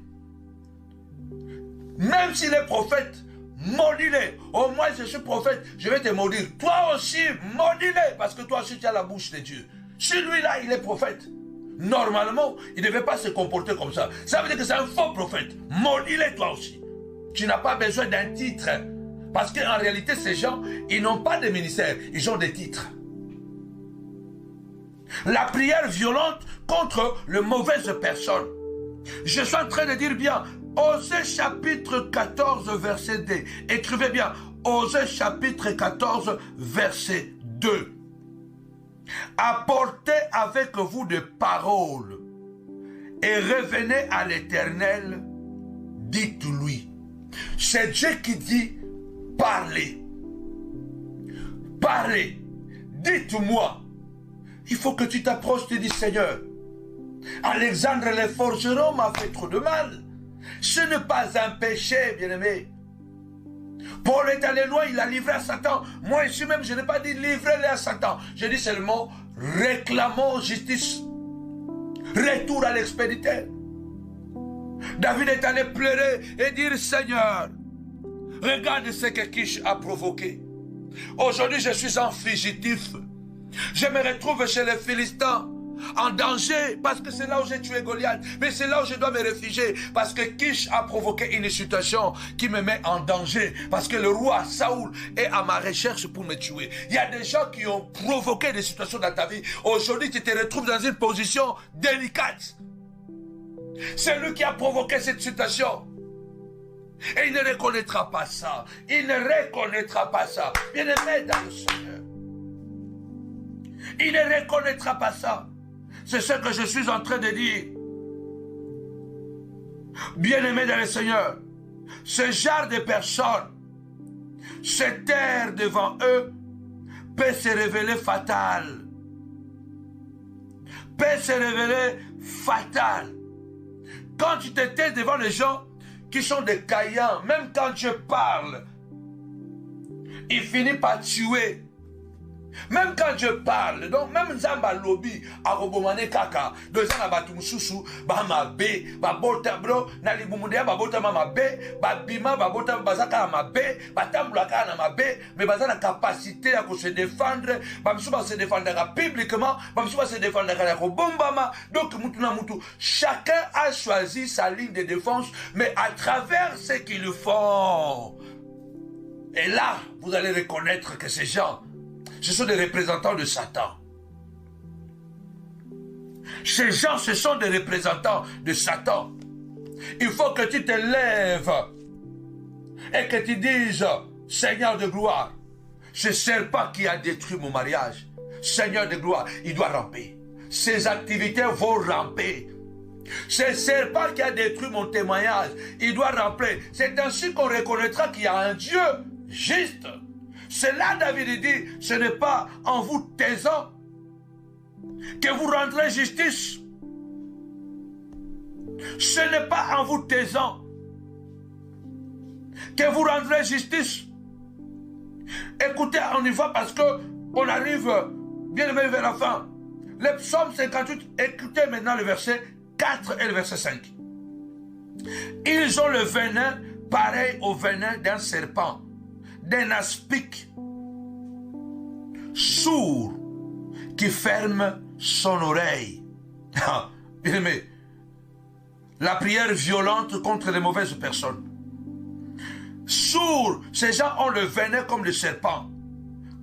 Même s'il est prophète, maudis-le. Au moins je suis prophète, je vais te maudire. Toi aussi, maudis-le. Parce que toi aussi tu as la bouche de Dieu. Celui-là, il est prophète. Normalement, il ne devait pas se comporter comme ça. Ça veut dire que c'est un faux prophète. Maudis-le toi aussi. Tu n'as pas besoin d'un titre. Parce qu'en réalité, ces gens, ils n'ont pas de ministère. Ils ont des titres. La prière violente contre les mauvaises personnes. Je suis en train de dire bien, Osée chapitre 14 verset 2. Écrivez bien, Osée chapitre 14 verset 2. Apportez avec vous des paroles et revenez à l'Éternel, dites-lui. C'est Dieu qui dit, parlez. Parlez. Dites-moi. Il faut que tu t'approches, tu dis, Seigneur, Alexandre le forgeron m'a fait trop de mal. Ce n'est pas un péché, bien-aimé. Paul est allé loin, il a livré à Satan. Moi ici même, je n'ai pas dit livrer-le à Satan. Je dis seulement, réclamons justice. Retour à l'expéditeur. David est allé pleurer et dire, Seigneur, regarde ce que Kish a provoqué. Aujourd'hui, je suis un fugitif. Je me retrouve chez les Philistins, en danger, parce que c'est là où j'ai tué Goliath. Mais c'est là où je dois me réfugier, parce que Kish a provoqué une situation qui me met en danger, parce que le roi Saoul est à ma recherche pour me tuer. Il y a des gens qui ont provoqué des situations dans ta vie. Aujourd'hui, tu te retrouves dans une position délicate. C'est lui qui a provoqué cette situation. Et il ne reconnaîtra pas ça. Il ne reconnaîtra pas ça. Bien-aimé dans le Seigneur. Il ne reconnaîtra pas ça. C'est ce que je suis en train de dire. Bien-aimés dans le Seigneur, ce genre de personnes, se taire devant eux, peut se révéler fatal. Peut se révéler fatal. Quand tu te tais devant les gens qui sont des caïens, même quand je parle, il finit par tuer. Même quand je parle, donc même Zamba Lobby, Arobomane Kaka, deux ans à Batumsusu, Bamabe, Babota Bro, Nalibumudia, Babota Mamabe, Babima, Babota Bazaka Mabe, Batambulaka Namabe, mais Bazana la capacité à se défendre, Bamsuba se défendra publiquement, Bamsuba se défendra à Bombama, donc Mutuna Mutu. Chacun a choisi sa ligne de défense, mais à travers ce qu'ils font. Et là, vous allez reconnaître que ces gens, ce sont des représentants de Satan. Ces gens, ce sont des représentants de Satan. Il faut que tu te lèves et que tu dises, Seigneur de gloire, ce serpent qui a détruit mon mariage, Seigneur de gloire, il doit ramper. Ses activités vont ramper. Ce serpent qui a détruit mon témoignage, il doit ramper. C'est ainsi qu'on reconnaîtra qu'il y a un Dieu juste. C'est là David dit, ce n'est pas en vous taisant que vous rendrez justice. Ce n'est pas en vous taisant que vous rendrez justice. Écoutez, on y va parce qu'on arrive bien aimé vers la fin. Le psaume 58, écoutez maintenant le verset 4 et le verset 5. Ils ont le venin pareil au venin d'un serpent, d'un aspic sourd qui ferme son oreille. Bien aimé, la prière violente contre les mauvaises personnes. Sourds, ces gens ont le venin comme le serpent,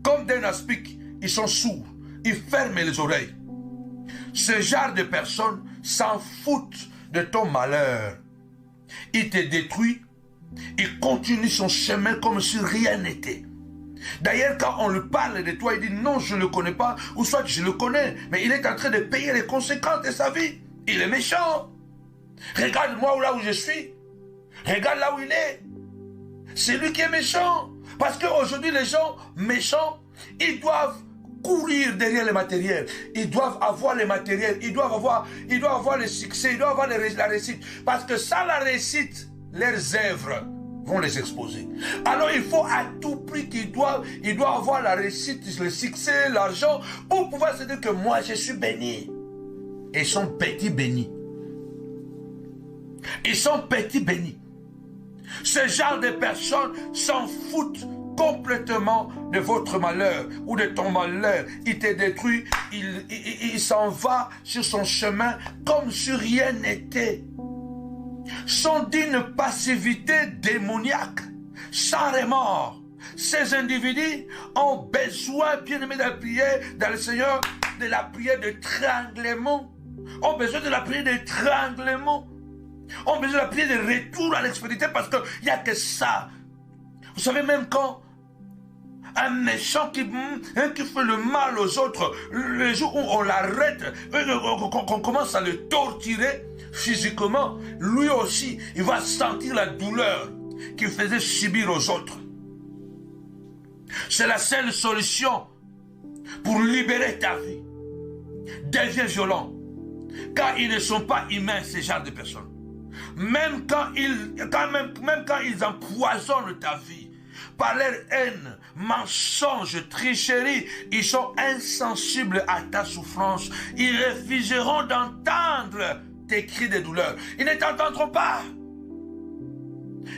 comme d'un aspic, ils sont sourds, ils ferment les oreilles. Ce genre de personnes s'en foutent de ton malheur. Il te détruit, il continue son chemin comme si rien n'était. D'ailleurs, quand on lui parle de toi, il dit non, je ne le connais pas, ou soit je le connais, mais il est en train de payer les conséquences de sa vie. Il est méchant. Regarde-moi là où je suis. Regarde là où il est. C'est lui qui est méchant. Parce qu'aujourd'hui, les gens méchants, ils doivent courir derrière les matériels. Ils doivent avoir les matériels. Ils doivent avoir le succès. Ils doivent avoir la réussite. Parce que sans la réussite, leurs œuvres vont les exposer. Alors il faut à tout prix qu'ils doivent avoir la réussite, le succès, l'argent, pour pouvoir se dire que moi, je suis béni. Et ils sont petits bénis. Ils sont petits bénis. Ce genre de personnes s'en foutent complètement de votre malheur ou de ton malheur. Il te détruit, il s'en va sur son chemin comme si rien n'était. Sont d'une passivité démoniaque, sans remords. Ces individus ont besoin, bien aimé, de la prière dans le Seigneur, de la prière de tremblement. Ont besoin de la prière de tremblement. Ont besoin de la prière de retour à l'expérience parce qu'il n'y a que ça. Vous savez, même quand un méchant qui fait le mal aux autres, le jour où on l'arrête, qu'on commence à le torturer physiquement, lui aussi, il va sentir la douleur qu'il faisait subir aux autres. C'est la seule solution pour libérer ta vie. Deviens violent. Car ils ne sont pas humains, ces genres de personnes. Même quand ils empoisonnent ta vie, par leur haine, mensonge, tricherie, ils sont insensibles à ta souffrance. Ils refuseront d'entendre tes cris de douleur. Ils ne t'entendront pas.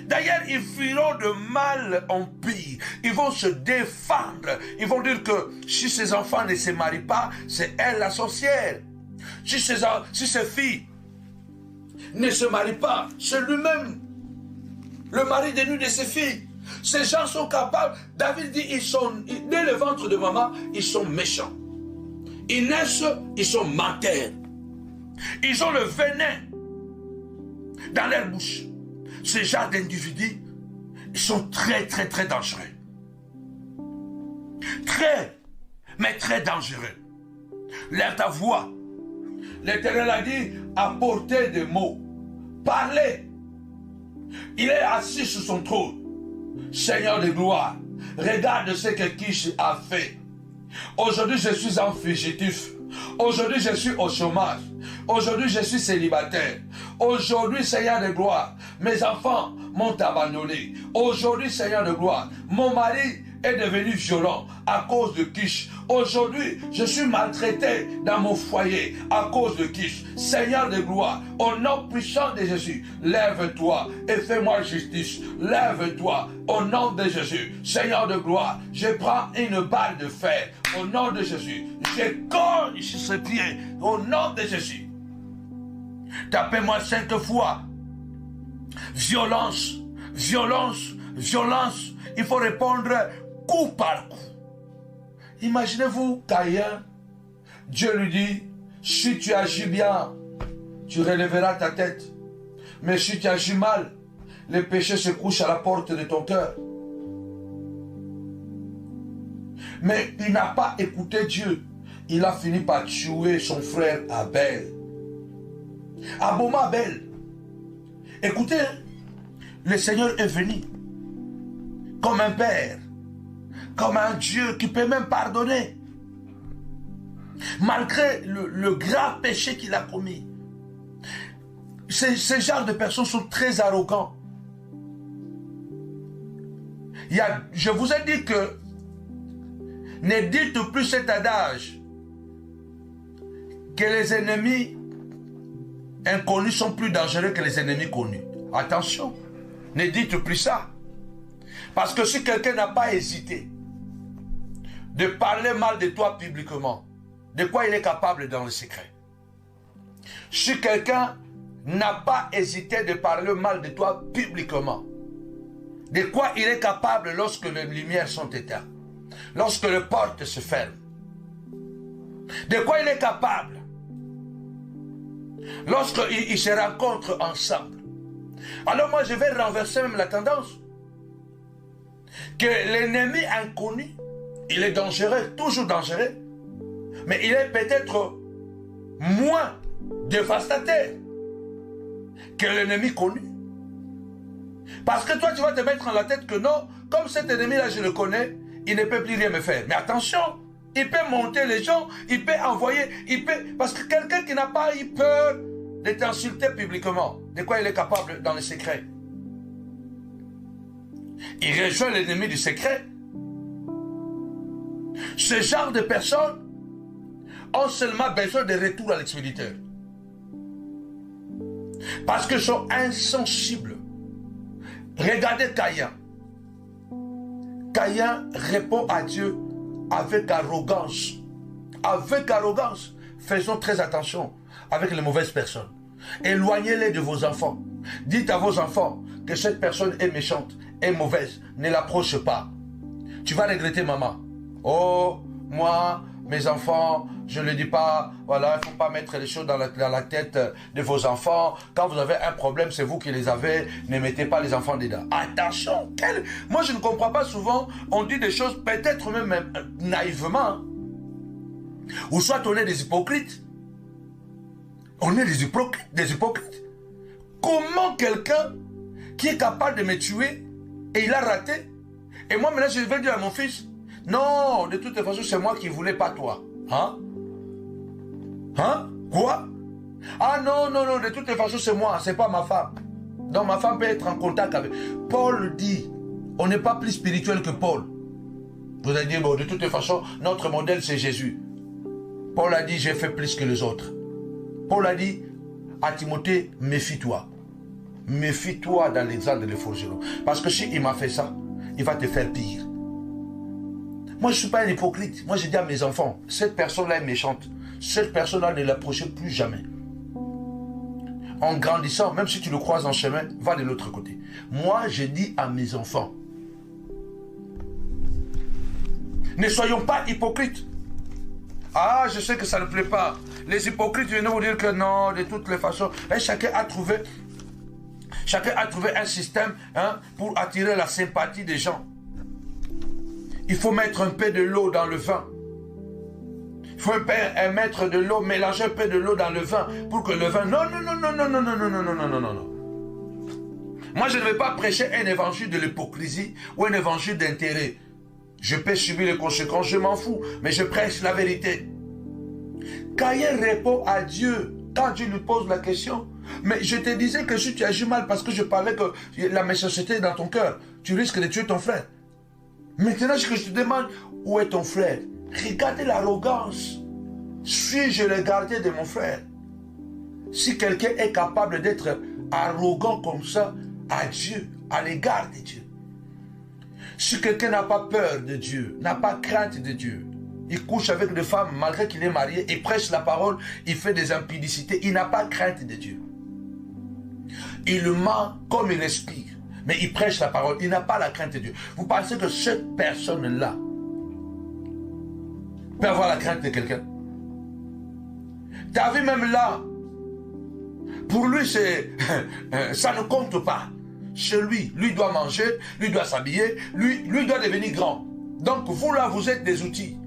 D'ailleurs, ils fuiront de mal en pire. Ils vont se défendre. Ils vont dire que si ces enfants ne se marient pas, c'est elle la sorcière. Si ces filles ne se marient pas, c'est lui-même le mari de l'une de ses filles. Ces gens sont capables. David dit, dès le ventre de maman, ils sont méchants. Ils naissent, ils sont menteurs. Ils ont le venin dans leur bouche. Ces genres d'individus, ils sont très, très, très dangereux. Très, mais très dangereux. Lève ta voix. L'Éternel a dit, apportez des mots. Parlez. Il est assis sur son trône. Seigneur de gloire, regarde ce que Kish a fait. Aujourd'hui, je suis un fugitif. Aujourd'hui, je suis au chômage. Aujourd'hui, je suis célibataire. Aujourd'hui, Seigneur de gloire, mes enfants m'ont abandonné. Aujourd'hui, Seigneur de gloire, mon mari est devenu violent à cause de Kish. Aujourd'hui, je suis maltraité dans mon foyer à cause de Kish. Seigneur de gloire, au nom puissant de Jésus, lève-toi et fais-moi justice. Lève-toi au nom de Jésus. Seigneur de gloire, je prends une balle de fer au nom de Jésus. Je cogne sur ses pieds au nom de Jésus. Tapez-moi 5 fois. Violence, violence, violence. Il faut répondre coup par coup. Imaginez-vous Caïn, Dieu lui dit, Si tu agis bien, tu relèveras ta tête. Mais si tu agis mal, le péché se couche à la porte de ton cœur. Mais il n'a pas écouté Dieu. Il a fini par tuer son frère Abel. Aboma Abel. Écoutez, le Seigneur est venu comme un père, comme un Dieu qui peut même pardonner. Malgré le grave péché qu'il a commis. Ces genres de personnes sont très arrogants. Je vous ai dit que ne dites plus cet adage que les ennemis inconnus sont plus dangereux que les ennemis connus. Attention, ne dites plus ça. Parce que si quelqu'un n'a pas hésité de parler mal de toi publiquement, de quoi il est capable dans le secret? Si quelqu'un n'a pas hésité de parler mal de toi publiquement, de quoi il est capable lorsque les lumières sont éteintes, lorsque les portes se ferment? De quoi il est capable lorsqu'ils se rencontrent ensemble? Alors moi je vais renverser même la tendance. Que l'ennemi inconnu, il est dangereux, toujours dangereux, mais il est peut-être moins dévastateur que l'ennemi connu. Parce que toi, tu vas te mettre dans la tête que non, comme cet ennemi-là, je le connais, il ne peut plus rien me faire. Mais attention, il peut monter les gens, il peut envoyer, parce que quelqu'un qui n'a pas eu peur de t'insulter publiquement, de quoi il est capable dans le secret? Il rejoint l'ennemi du secret. Ce genre de personnes ont seulement besoin de retour à l'expéditeur. Parce qu'ils sont insensibles. Regardez Caïn. Caïn répond à Dieu avec arrogance. Avec arrogance. Faisons très attention avec les mauvaises personnes. Éloignez-les de vos enfants. Dites à vos enfants que cette personne est méchante, est mauvaise. Ne l'approche pas. Tu vas regretter, maman. Oh, moi, mes enfants, je ne le dis pas, voilà, il ne faut pas mettre les choses dans la tête de vos enfants. Quand vous avez un problème, c'est vous qui les avez, ne mettez pas les enfants dedans. Attention, moi je ne comprends pas souvent, on dit des choses peut-être même naïvement. Ou soit on est des hypocrites. On est des hypocrites. Comment quelqu'un qui est capable de me tuer et il a raté, et moi maintenant je vais dire à mon fils, non, de toute façon, c'est moi qui ne voulais pas toi. Hein? Hein? Quoi? Ah non, non, non, de toute façon, c'est moi, c'est pas ma femme. Donc ma femme peut être en contact avec... Paul dit, on n'est pas plus spirituel que Paul. Vous allez dire, bon, de toute façon, notre modèle, c'est Jésus. Paul a dit, j'ai fait plus que les autres. Paul a dit à Timothée, méfie-toi. Méfie-toi dans l'exemple de forgeron. Parce que si il m'a fait ça, il va te faire pire. Moi, je ne suis pas un hypocrite. Moi, je dis à mes enfants, cette personne-là est méchante. Cette personne-là, ne l'approchez plus jamais. En grandissant, même si tu le croises en chemin, va de l'autre côté. Moi, je dis à mes enfants, ne soyons pas hypocrites. Ah, je sais que ça ne plaît pas. Les hypocrites viennent vous dire que non, de toutes les façons. Et chacun a trouvé un système pour attirer la sympathie des gens. Il faut mettre un peu de l'eau dans le vin. Il faut mettre de l'eau, mélanger un peu de l'eau dans le vin pour que le vin... Non, non, non, non, non, non, non, non, non, non, non, non, non, non. Moi, je ne vais pas prêcher un évangile de l'hypocrisie ou un évangile d'intérêt. Je peux subir les conséquences, je m'en fous, mais je prêche la vérité. Caïn répond à Dieu quand Dieu lui pose la question. Mais je te disais que si tu agis mal parce que je parlais que la méchanceté est dans ton cœur, tu risques de tuer ton frère. Maintenant, ce que je te demande, où est ton frère? Regardez l'arrogance. Suis-je le gardien de mon frère? Si quelqu'un est capable d'être arrogant comme ça à Dieu, à l'égard de Dieu. Si quelqu'un n'a pas peur de Dieu, n'a pas crainte de Dieu, il couche avec des femmes malgré qu'il est marié, il prêche la parole, il fait des impudicités, il n'a pas crainte de Dieu. Il ment comme il respire. Mais il prêche la parole, il n'a pas la crainte de Dieu. Vous pensez que cette personne-là peut avoir la crainte de quelqu'un? Ta vie même là, pour lui, c'est ça ne compte pas. Chez lui, lui doit manger, lui doit s'habiller, lui doit devenir grand. Donc vous là, vous êtes des outils.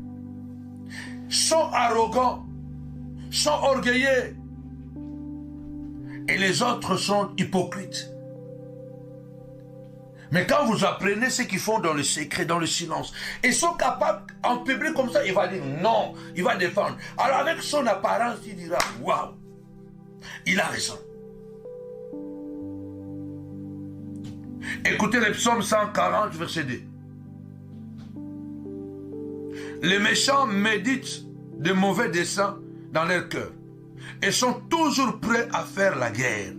Sont arrogants, sont orgueilleux. Et les autres sont hypocrites. Mais quand vous apprenez ce qu'ils font dans le secret, dans le silence, ils sont capables, en public comme ça, il va dire non, il va défendre. Alors avec son apparence, il dira, waouh, il a raison. Écoutez le psaume 140, verset 2. Les méchants méditent de mauvais desseins dans leur cœur et sont toujours prêts à faire la guerre.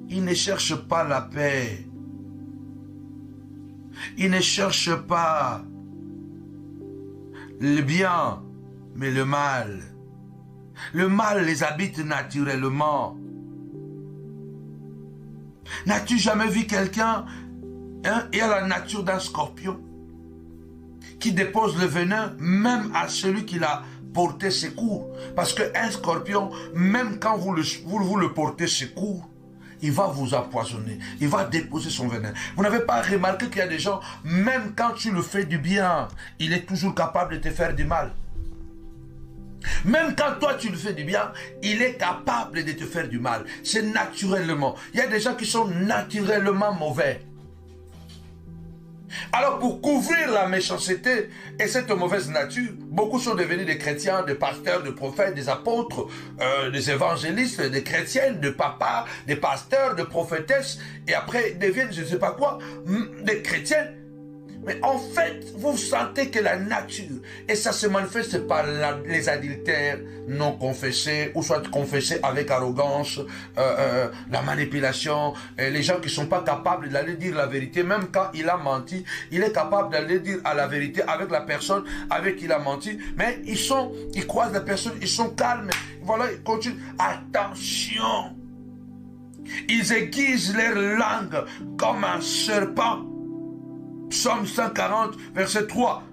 Ils ne cherchent pas la paix. Ils ne cherchent pas le bien, mais le mal. Le mal les habite naturellement. N'as-tu jamais vu quelqu'un et à la nature d'un scorpion qui dépose le venin même à celui qui l'a porté secours? Parce qu'un scorpion, même quand vous le portez secours, il va vous empoisonner, il va déposer son venin. Vous n'avez pas remarqué qu'il y a des gens, même quand tu le fais du bien, il est toujours capable de te faire du mal. Même quand toi tu le fais du bien, il est capable de te faire du mal. C'est naturellement. Il y a des gens qui sont naturellement mauvais. Alors pour couvrir la méchanceté et cette mauvaise nature, beaucoup sont devenus des chrétiens, des pasteurs, des prophètes, des apôtres, des évangélistes, des chrétiennes, des papas, des pasteurs, des prophétesses, et après ils deviennent je ne sais pas quoi, des chrétiens. Mais en fait, vous sentez que la nature, et ça se manifeste par les adultères non confessés, ou soit confessés avec arrogance, la manipulation, les gens qui ne sont pas capables d'aller dire la vérité, même quand il a menti, il est capable d'aller dire à la vérité avec la personne avec qui il a menti, mais ils croisent la personne, ils sont calmes, voilà, ils continuent. Attention! Ils aiguisent leur langue comme un serpent. Psaume 140, verset 3.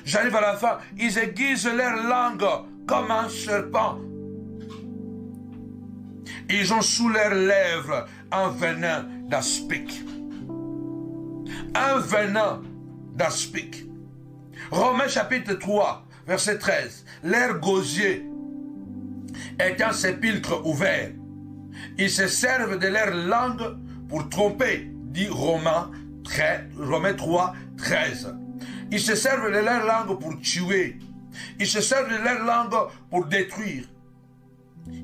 J'arrive à la fin. Ils aiguisent leur langue comme un serpent. Ils ont sous leurs lèvres un venin d'aspic. Un venin d'aspic. Romains chapitre 3, verset 13. Leur gosier est un sépulcre ouvert. Ils se servent de leur langue pour tromper, dit Romains 3, 13. Ils se servent de leur langue pour tuer. Ils se servent de leur langue pour détruire.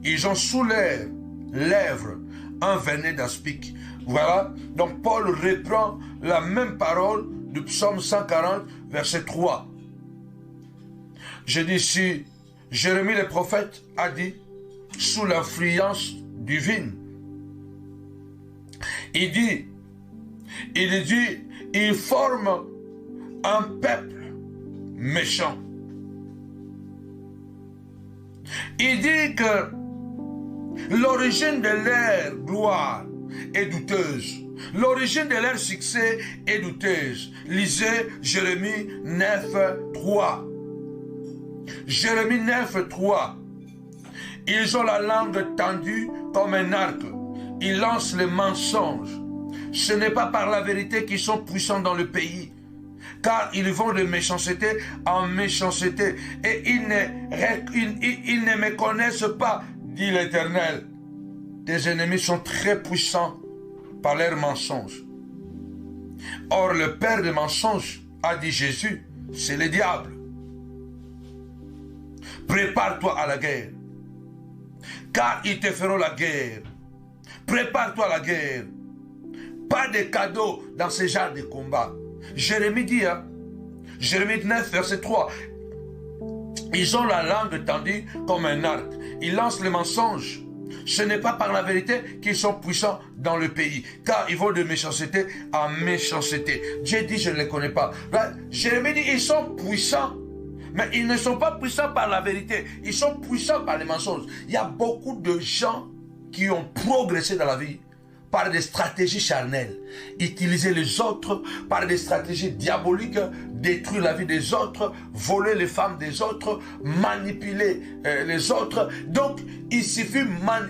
Ils ont sous leurs lèvres un venin d'aspic. Voilà. Donc Paul reprend la même parole du psaume 140, verset 3. Je dis ici, Jérémie le prophète a dit, sous l'influence divine, il dit, il forme un peuple méchant. Il dit que l'origine de leur gloire est douteuse. L'origine de leur succès est douteuse. Lisez Jérémie 9, 3. Jérémie 9, 3. Ils ont la langue tendue comme un arc. Ils lancent les mensonges. Ce n'est pas par la vérité qu'ils sont puissants dans le pays, car ils vont de méchanceté en méchanceté, et ils ne me connaissent pas, dit l'Éternel. Tes ennemis sont très puissants par leurs mensonges. Or, le père des mensonges, a dit Jésus, c'est le diable. Prépare-toi à la guerre, car ils te feront la guerre. Prépare-toi à la guerre. Pas de cadeaux dans ce genre de combat. Jérémie dit, Jérémie 9, verset 3, ils ont la langue tendue comme un arc. Ils lancent les mensonges. Ce n'est pas par la vérité qu'ils sont puissants dans le pays, car ils vont de méchanceté en méchanceté. Dieu dit, je ne les connais pas. Là, Jérémie dit, ils sont puissants, mais ils ne sont pas puissants par la vérité. Ils sont puissants par les mensonges. Il y a beaucoup de gens qui ont progressé dans la vie par des stratégies charnelles, utiliser les autres par des stratégies diaboliques, détruire la vie des autres, voler les femmes des autres, manipuler les autres. Donc, il suffit,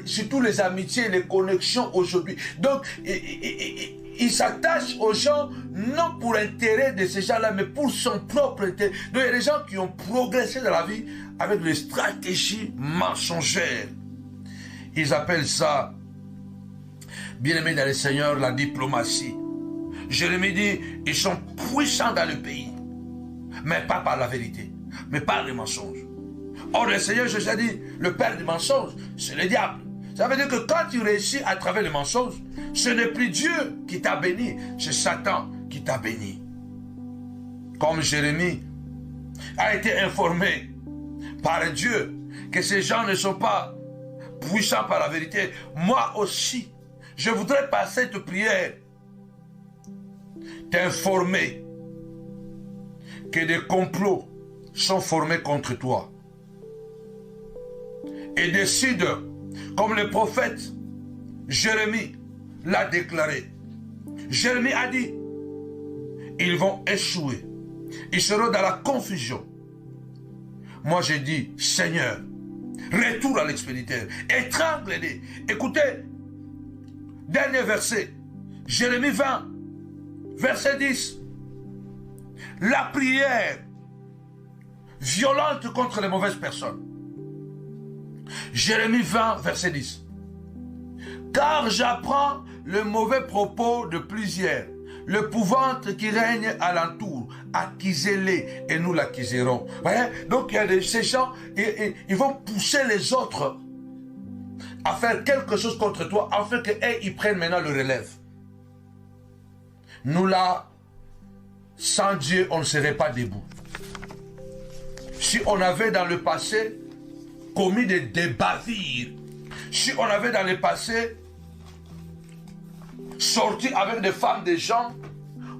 surtout les amitiés, les connexions aujourd'hui. Donc, il s'attache aux gens, non pour l'intérêt de ces gens-là, mais pour son propre intérêt. Donc, il y a des gens qui ont progressé dans la vie avec des stratégies mensongères. Ils appellent ça, bien-aimés dans le Seigneur, la diplomatie. Jérémie dit, ils sont puissants dans le pays, mais pas par la vérité, mais par les mensonges. Or, le Seigneur Jésus a dit, le père du mensonge, c'est le diable. Ça veut dire que quand tu réussis à travers les mensonges, ce n'est plus Dieu qui t'a béni, c'est Satan qui t'a béni. Comme Jérémie a été informé par Dieu que ces gens ne sont pas puissants par la vérité, moi aussi, je voudrais par cette prière t'informer que des complots sont formés contre toi. Et décide, comme le prophète Jérémie l'a déclaré. Jérémie a dit, ils vont échouer. Ils seront dans la confusion. Moi j'ai dit, Seigneur, retour à l'expéditeur, étrangle-les. Écoutez, dernier verset, Jérémie 20, verset 10. La prière violente contre les mauvaises personnes. Jérémie 20, verset 10. Car j'apprends le mauvais propos de plusieurs, l'épouvante qui règne alentour. Acquisez-les et nous l'acquiserons. Donc il y a ces gens, ils vont pousser les autres à faire quelque chose contre toi afin qu'ils prennent maintenant le relève. Nous là, sans Dieu, on ne serait pas debout. Si on avait dans le passé commis des bavures, si on avait dans le passé sorti avec des femmes des gens,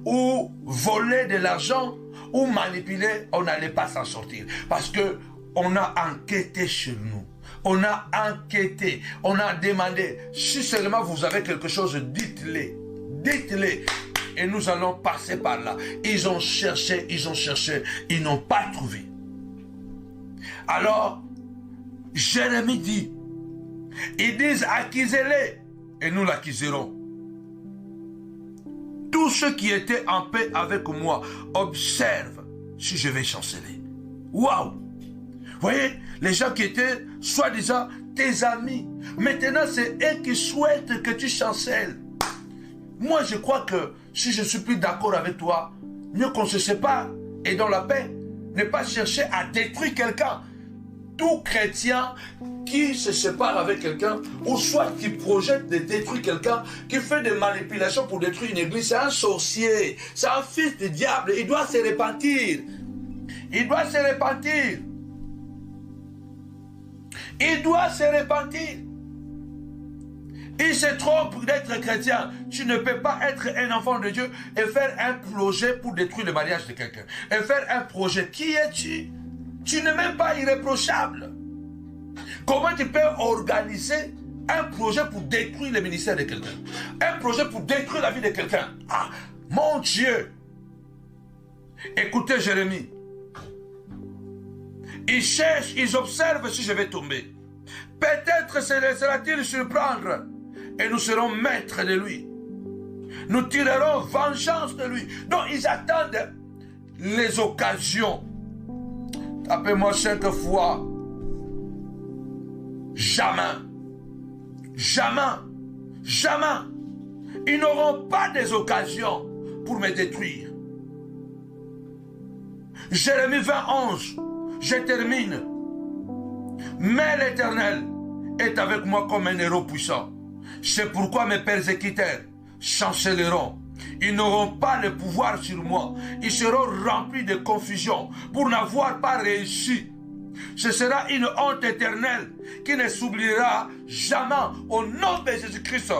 ou volé de l'argent, ou manipulé, on n'allait pas s'en sortir. Parce que on a enquêté sur nous. On a enquêté, on a demandé, si seulement vous avez quelque chose, dites-le. Dites-le. Et nous allons passer par là. Ils ont cherché, ils n'ont pas trouvé. Alors, Jérémie dit, ils disent, acquisez-les, et nous l'acquiserons. Tous ceux qui étaient en paix avec moi observent si je vais chanceler. Waouh! Vous voyez, les gens qui étaient soi-disant tes amis, maintenant c'est eux qui souhaitent que tu chancelles. Moi je crois que si je suis plus d'accord avec toi, mieux qu'on se sépare et dans la paix, ne pas chercher à détruire quelqu'un. Tout chrétien qui se sépare avec quelqu'un, ou soit qui projette de détruire quelqu'un, qui fait des manipulations pour détruire une église, c'est un sorcier, c'est un fils du diable, il doit se repentir. Il doit se repentir. Il doit se repentir. Il se trompe d'être chrétien. Tu ne peux pas être un enfant de Dieu et faire un projet pour détruire le mariage de quelqu'un. Et faire un projet. Qui es-tu? Tu n'es même pas irréprochable. Comment tu peux organiser un projet pour détruire le ministère de quelqu'un? Un projet pour détruire la vie de quelqu'un? Ah, mon Dieu! Écoutez Jérémie. Ils cherchent, ils observent si je vais tomber. Peut-être se laissera-t-il surprendre et nous serons maîtres de lui. Nous tirerons vengeance de lui. Donc ils attendent les occasions. Tapez-moi 5 fois. Jamais. Jamais. Jamais. Ils n'auront pas des occasions pour me détruire. Jérémie 20, 11. Je termine. Mais l'Éternel est avec moi comme un héros puissant. C'est pourquoi mes persécuteurs chancelleront. Ils n'auront pas le pouvoir sur moi. Ils seront remplis de confusion pour n'avoir pas réussi. Ce sera une honte éternelle qui ne s'oubliera jamais au nom de Jésus-Christ.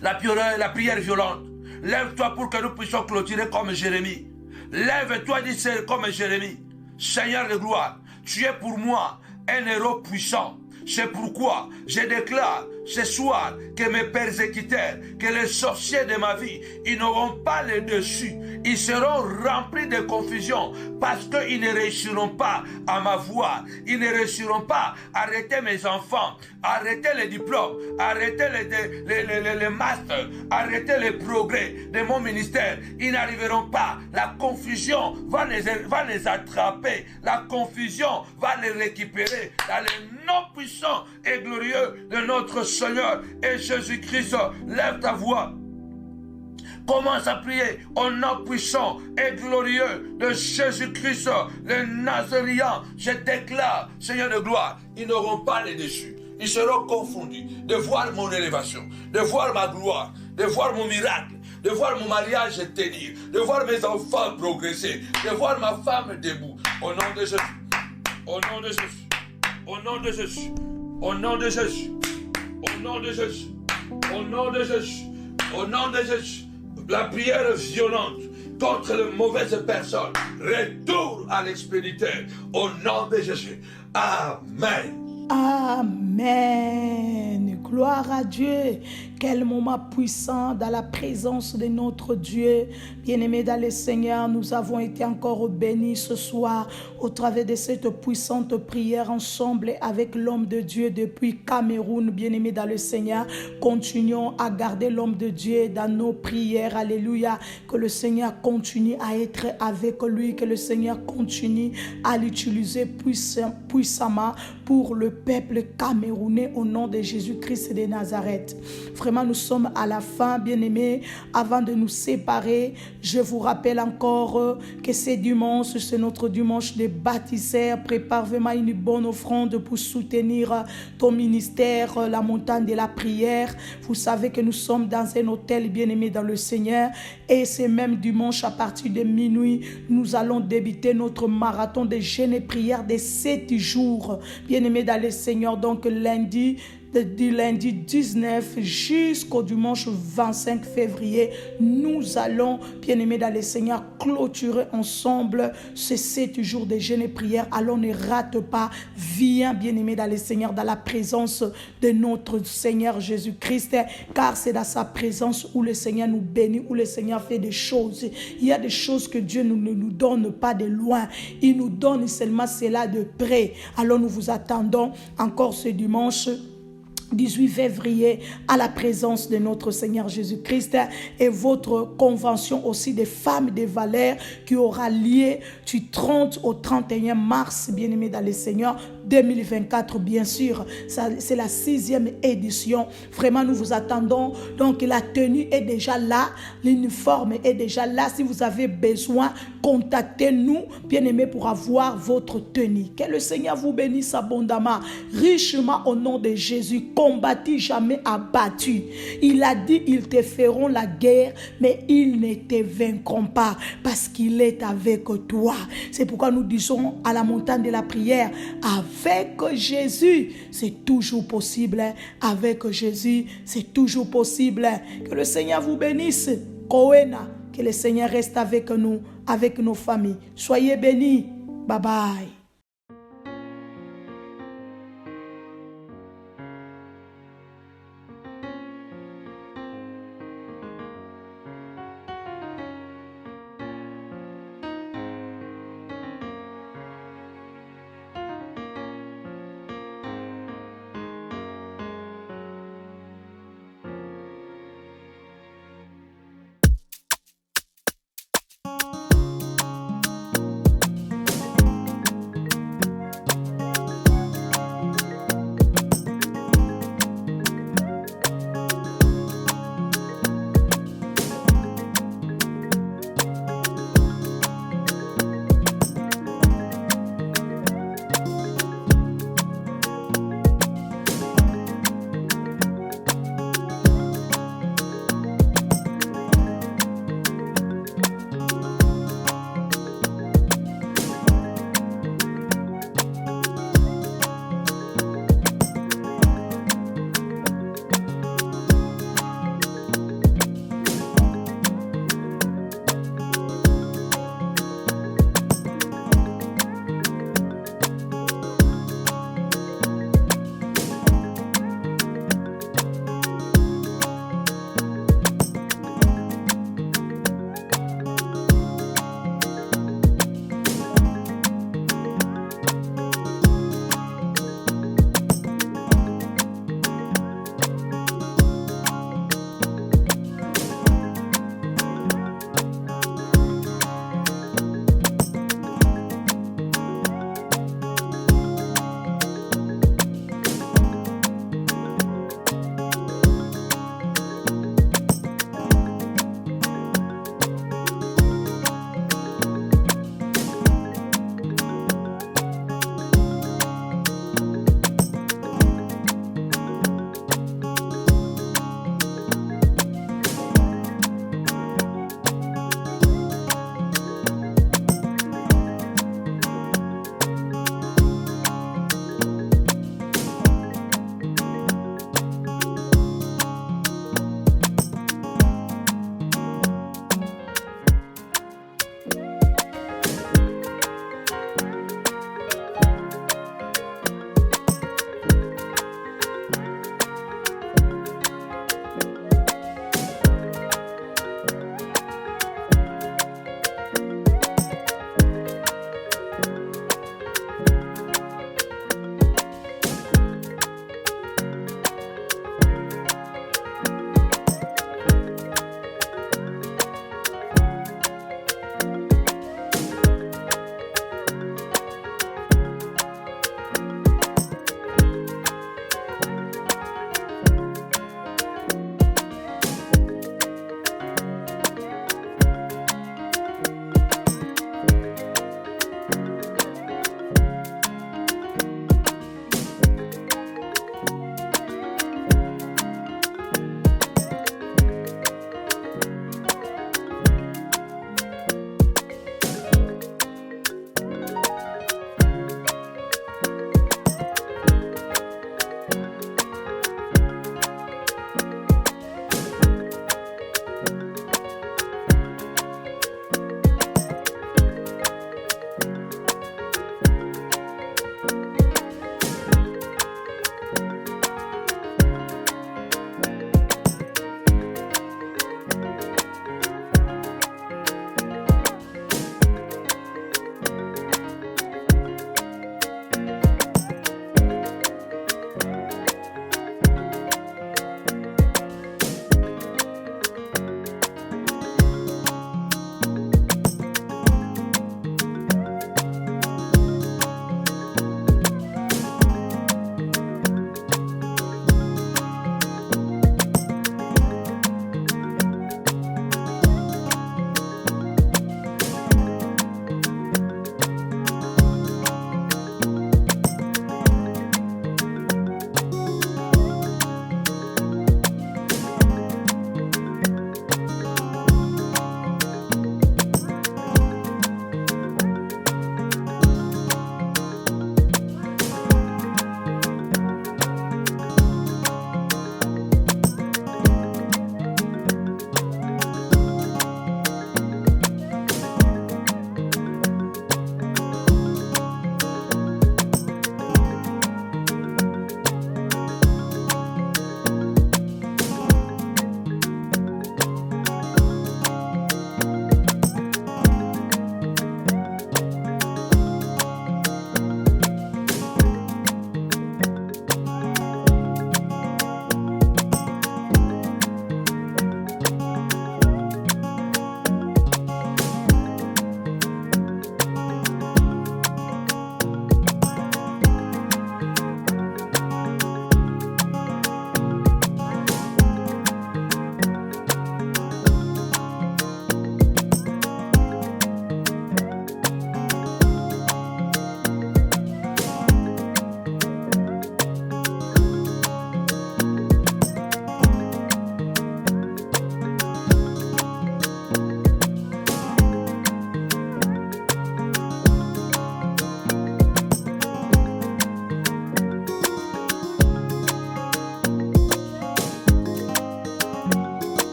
La prière violente. Lève-toi pour que nous puissions clôturer comme Jérémie. Lève-toi, dis comme Jérémie. Seigneur de gloire, tu es pour moi un héros puissant. C'est pourquoi je déclare ce soir que mes persécuteurs, que les sorciers de ma vie, ils n'auront pas le dessus. Ils seront remplis de confusion parce qu'ils ne réussiront pas à m'avoir. Ils ne réussiront pas à arrêter mes enfants, arrêter les diplômes, arrêter les masters, arrêter les progrès de mon ministère. Ils n'arriveront pas. La confusion va les attraper. La confusion va les récupérer dans le nom puissant et glorieux de notre Seigneur et Jésus-Christ. Lève ta voix. Commence à prier au nom puissant et glorieux de Jésus-Christ, le Nazaréen. Je déclare, Seigneur de gloire, ils n'auront pas les dessus. Ils seront confondus de voir mon élévation, de voir ma gloire, de voir mon miracle, de voir mon mariage tenir, de voir mes enfants progresser, de voir ma femme debout. Au nom de Jésus, au nom de Jésus, au nom de Jésus, au nom de Jésus, au nom de Jésus, au nom de Jésus, au nom de Jésus. La prière violente contre les mauvaises personnes retourne à l'expéditeur au nom de Jésus. Amen. Amen. Gloire à Dieu. Quel moment puissant dans la présence de notre Dieu. Bien-aimés dans le Seigneur, nous avons été encore bénis ce soir au travers de cette puissante prière ensemble avec l'homme de Dieu depuis Cameroun. Bien-aimés dans le Seigneur, continuons à garder l'homme de Dieu dans nos prières. Alléluia. Que le Seigneur continue à être avec lui. Que le Seigneur continue à l'utiliser puissamment pour le peuple camerounais au nom de Jésus-Christ de Nazareth. Vraiment, nous sommes à la fin, bien-aimés. Avant de nous séparer, je vous rappelle encore que c'est dimanche, c'est notre dimanche de baptistère. Prépare vraiment une bonne offrande pour soutenir ton ministère, la montagne de la prière. Vous savez que nous sommes dans un hôtel, bien-aimé dans le Seigneur. Et c'est même dimanche à partir de minuit, nous allons débuter notre marathon de jeûne et prière de 7 jours. Bien-aimé dans le Seigneur, donc du lundi 19 jusqu'au dimanche 25 février, nous allons, bien-aimés dans le Seigneur, clôturer ensemble ces 7 jours de jeûne et prière. Alors ne rate pas, viens, bien-aimé dans le Seigneur, dans la présence de notre Seigneur Jésus-Christ, car c'est dans sa présence où le Seigneur nous bénit, où le Seigneur fait des choses. Il y a des choses que Dieu ne nous donne pas de loin, il nous donne seulement cela de près. Alors nous vous attendons encore ce dimanche 18 février à la présence de notre Seigneur Jésus-Christ et votre convention aussi des femmes de valeur qui aura lieu du 30 au 31 mars, bien-aimés dans le Seigneur, 2024, bien sûr. C'est la 6e édition. Vraiment, nous vous attendons. Donc, la tenue est déjà là. L'uniforme est déjà là. Si vous avez besoin, contactez-nous, bien-aimés, pour avoir votre tenue. Que le Seigneur vous bénisse abondamment, richement au nom de Jésus. Combattu, jamais abattu. Il a dit, ils te feront la guerre, mais ils ne te vaincront pas parce qu'il est avec toi. C'est pourquoi nous disons à la montagne de la prière, avec Jésus, c'est toujours possible. Avec Jésus, c'est toujours possible. Que le Seigneur vous bénisse. Koena, que le Seigneur reste avec nous, avec nos familles. Soyez bénis. Bye bye.